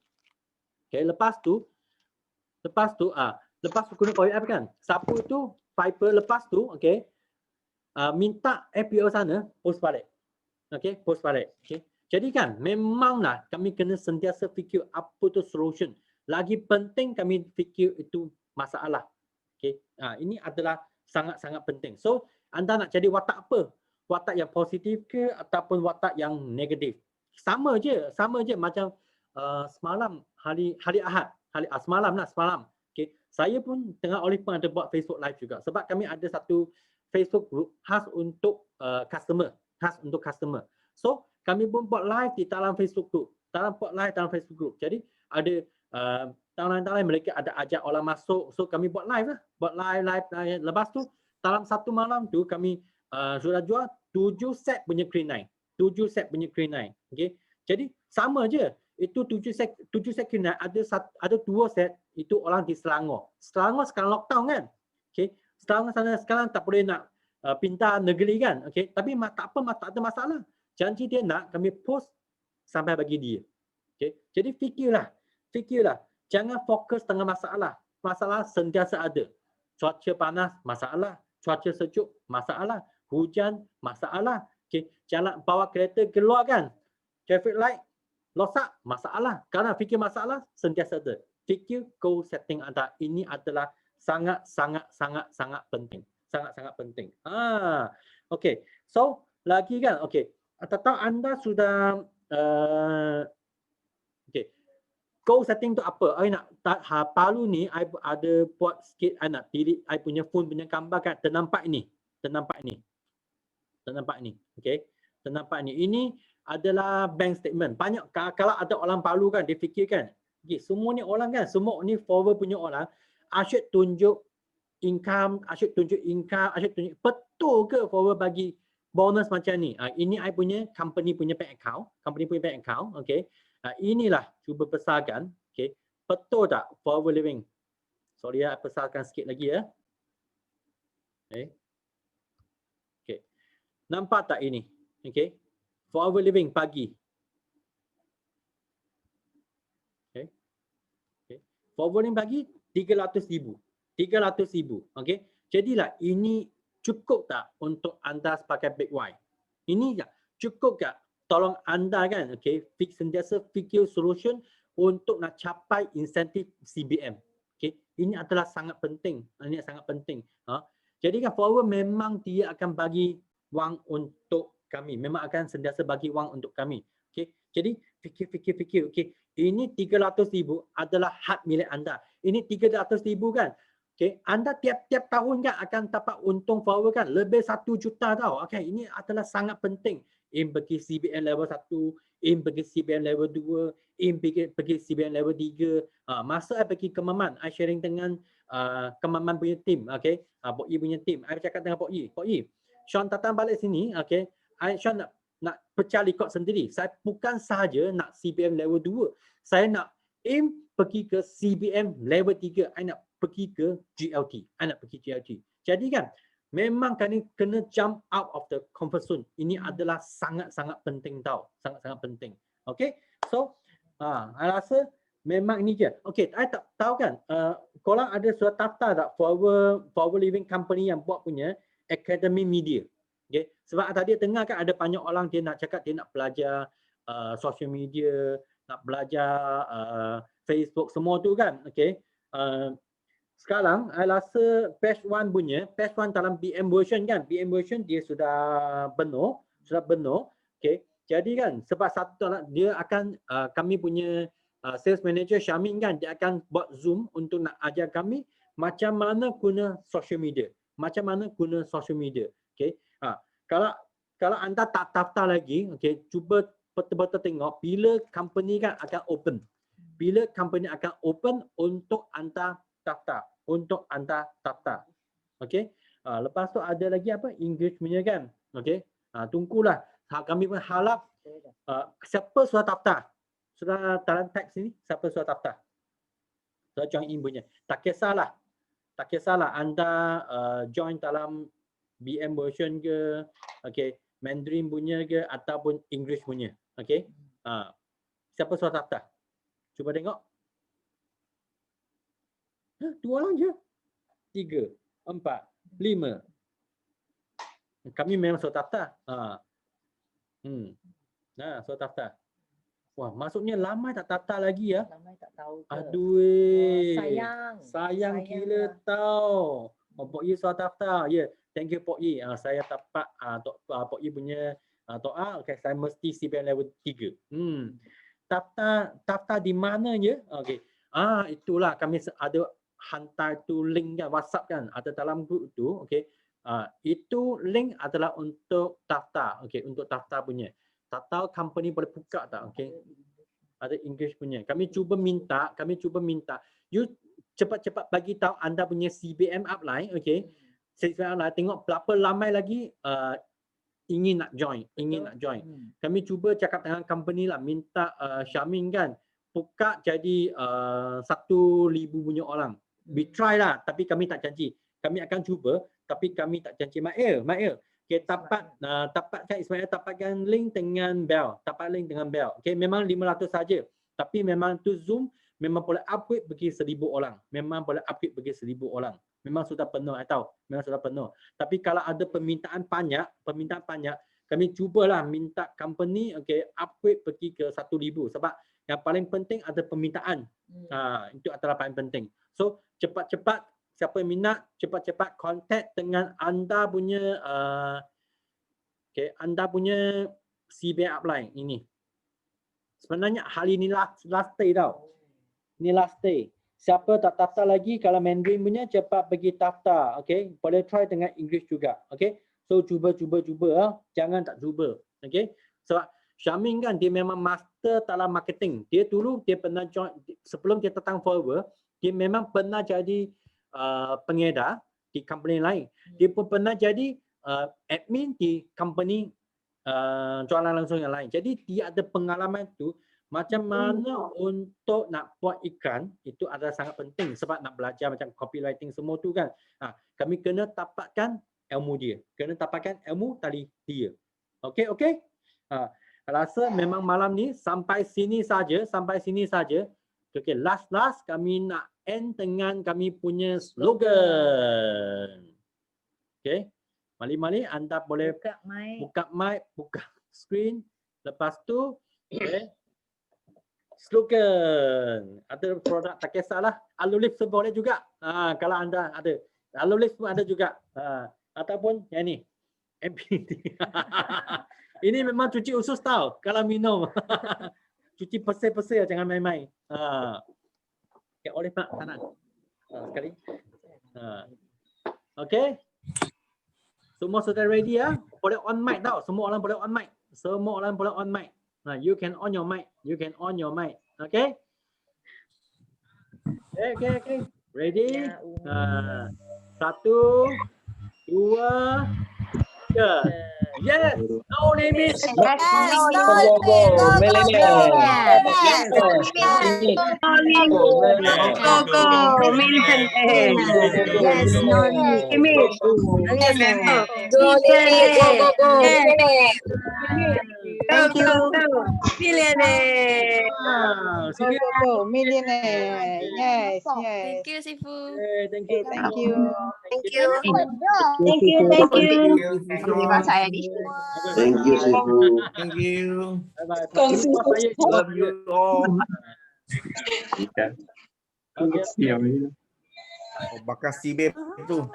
guna Power App kan, sapu tu Viper, lepas tu okey, minta FPO sana post balik. Okey, post balik. Okey, jadi kan memanglah kami kena sentiasa fikir apa tu solution. Lagi penting kami fikir itu masalah. Okey, ini adalah sangat-sangat penting. So anda nak jadi watak apa? Watak yang positif ke ataupun watak yang negatif? Sama je macam semalam hari Ahad, semalam. Okay. Saya pun tengah Olive pun ada buat Facebook Live juga. Sebab kami ada satu Facebook group khas untuk customer. So kami pun buat live di dalam Facebook group. Jadi ada tahun lain mereka ada ajak orang masuk, so kami buat live lah, buat live. Lepas tu dalam satu malam tu kami sudah jual 7 set punya K9, 7 set punya K9. Okay, jadi sama je, itu 7 set K9, ada 2 set itu orang di Selangor. Selangor sekarang lockdown kan, okay, Selangor sana sekarang tak boleh nak pintar negeri kan, okay, tapi tak ada masalah. Janji dia nak, kami post sampai bagi dia. Okay, jadi fikirlah, jangan fokus dengan masalah sentiasa ada. Cuaca panas masalah, cuaca sejuk masalah, hujan masalah. Okay, jalan bawa kereta keluar kan, traffic light losak masalah. Kerana fikir masalah sentiasa ada. Fikir goal setting anda, ini adalah sangat penting. Sangat penting. Okay, so lagi kan, okay, atau anda sudah okay, goal setting tu apa? I nak palu ni, I ada buat sikit, I nak pilih I punya phone punya gambar kan, ternampak ni, okay, ternampak ni. Ini adalah bank statement. Banyak kalau ada orang palu kan, dia fikir kan, okay, semua ni orang kan, semua ni forward punya orang, asyik tunjuk income, betul ke forward bagi bonus macam ni? Ini I punya company punya bank account, okay. Inilah cuba besarkan, okay. Betul tak forward living? Sorry ya, besarkan sikit lagi ya. Okay. Nampak tak ini? Okay. Forward living pagi. Okay. Forward living pagi 300,000. 300,000. Okay. Jadilah ini cukup tak untuk anda sebagai Big Y? Ini cukup tak? Tolong anda kan, okay, sentiasa fikir solution untuk nak capai insentif CBM. Okay, ini adalah sangat penting. Ini sangat penting. Jadi kan forward memang dia akan bagi wang untuk kami. Memang akan sentiasa bagi wang untuk kami. Okay, jadi fikir. Okay, ini 300,000 adalah hak milik anda. Ini 300,000 kan. Okay, anda tiap-tiap tahun kan akan dapat untung forward kan lebih 1 juta tau. Okay, ini adalah sangat penting. Aim pergi CBN level 1, aim pergi CBN level 2, aim pergi CBN level 3. Masa I pergi ke Maman, I sharing dengan Kemaman punya team, okay. Pok Yi punya team. I cakap dengan Pok Yi, Sean datang balik sini, okay. Sean nak pecah rekod sendiri. Saya bukan sahaja nak CBM level 2. Saya nak aim pergi ke CBM level 3. I nak pergi ke GLT. Jadi kan, memang kena jump out of the comfort zone. Ini adalah sangat penting tau. Sangat penting. Okay. So, I rasa memang ini je. Okay, I tak tahu kan, korang ada surat daftar tak forward living company yang buat punya Academy Media. Okay. Sebab tadi dengar kan ada banyak orang dia nak cakap dia nak belajar social media, nak belajar Facebook, semua tu kan. Okay. Sekarang, I rasa batch 1 punya, batch 1 dalam BM version kan, BM version dia sudah benar. Okay. Jadi kan, sebab dia akan, kami punya sales manager Syamin kan, dia akan buat Zoom untuk nak ajar kami macam mana guna social media. Okay. Kalau anda tak daftar lagi, okay, cuba betul-betul tengok bila company kan akan open. Bila company akan open untuk anda daftar. Okay. Lepas tu ada lagi apa? English punya kan. Okay. Tunggulah. Kami pun harap siapa sudah daftar. Sudah dalam teks ini, siapa sudah daftar. Sudah join in punya. Tak kisahlah anda join dalam BM version ke, okay, Mandarin punya ke ataupun English punya. Okay. Siapa sudah daftar? Cuba tengok. 2 orang je. 3, 4, 5. Kami memang sudah daftar. Sudah daftar. Wah, maksudnya lama tak daftar lagi ya. Lama tak tahu ke. Aduh. Sayang gila tau. Pok Yi sudah daftar. Ya, thank you Pok Yi. Saya dapat Pok Yi punya doa. Okay, saya mesti CBN level 3. Daftar di mana je? Okay. Itulah kami ada hantar tu link kan, WhatsApp kan, ada dalam grup tu. Okay. Itu link adalah untuk daftar. Okay, untuk daftar punya. Tak tahu company boleh buka tak? Okay. ada English punya. Kami cuba minta you cepat-cepat bagi tahu anda punya CBM upline, okey. CBM upline tengok berapa ramai lagi ingin nak join. Kami cuba cakap dengan company lah, minta Syamin kan buka jadi 1,000 punya orang. We try lah, tapi kami tak janji. Kami akan cuba, tapi kami tak janji. Mail. Okay, dapatkan Ismail, dapatkan link dengan Bell. Okay, memang 500 saja. Tapi memang tu Zoom memang boleh upgrade bagi 1,000 orang. Memang sudah penuh, memang sudah penuh. Tapi kalau ada permintaan banyak, kami cubalah minta company upgrade pergi ke 1,000 sebab yang paling penting ada permintaan. Itu adalah paling penting. So cepat-cepat siapa yang minat cepat-cepat contact dengan anda punya CBM upline ini. Sebenarnya hari ini last day tau. Ini last day. Siapa tak daftar lagi kalau Mandarin punya cepat pergi daftar. Okay, boleh try dengan English juga. Okay, so cuba. Jangan tak cuba. Okay, sebab Syamin kan dia memang master dalam marketing. Dia pernah join sebelum dia datang Forever, dia memang pernah jadi pengedar di company lain. Dia pun pernah jadi admin di company jualan langsung yang lain. Jadi dia ada pengalaman tu macam mana untuk nak buat iklan itu adalah sangat penting sebab nak belajar macam copywriting semua tu kan. Kami kena dapatkan ilmu dia. Kena dapatkan ilmu tadi dia. Okey. Rasa memang malam ni sampai sini saja. Okey, last kami nak end dengan kami punya slogan. Okey. Mari anda boleh buka mic, buka screen. Lepas tu slogan. Ada produk tak kisahlah. Alulif boleh juga. Kalau anda ada. Alulif pun ada juga. Ataupun yang ni. MPT. Ini memang cuci usus tau kalau minum. Cuci pesir-pesir jangan main-main. Okay, oleh Pak kanan. Sekali. Okay. Semua sudah ready ya? Boleh on mic tau. Semua orang boleh on mic. You can on your mic. Okay? Okay. Ready? 1, 2, 3. Yes. No limit. Thank you. Millionaire. Millionaire. Yes. Thank you, Sifu. Thank you. Terima kasih Adi. Thank you, Sifu. Thank you. Bye-bye. Love you all. Bakar CBM tu.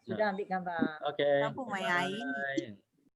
Sudah ambil gambar. Okay. Lampu main air.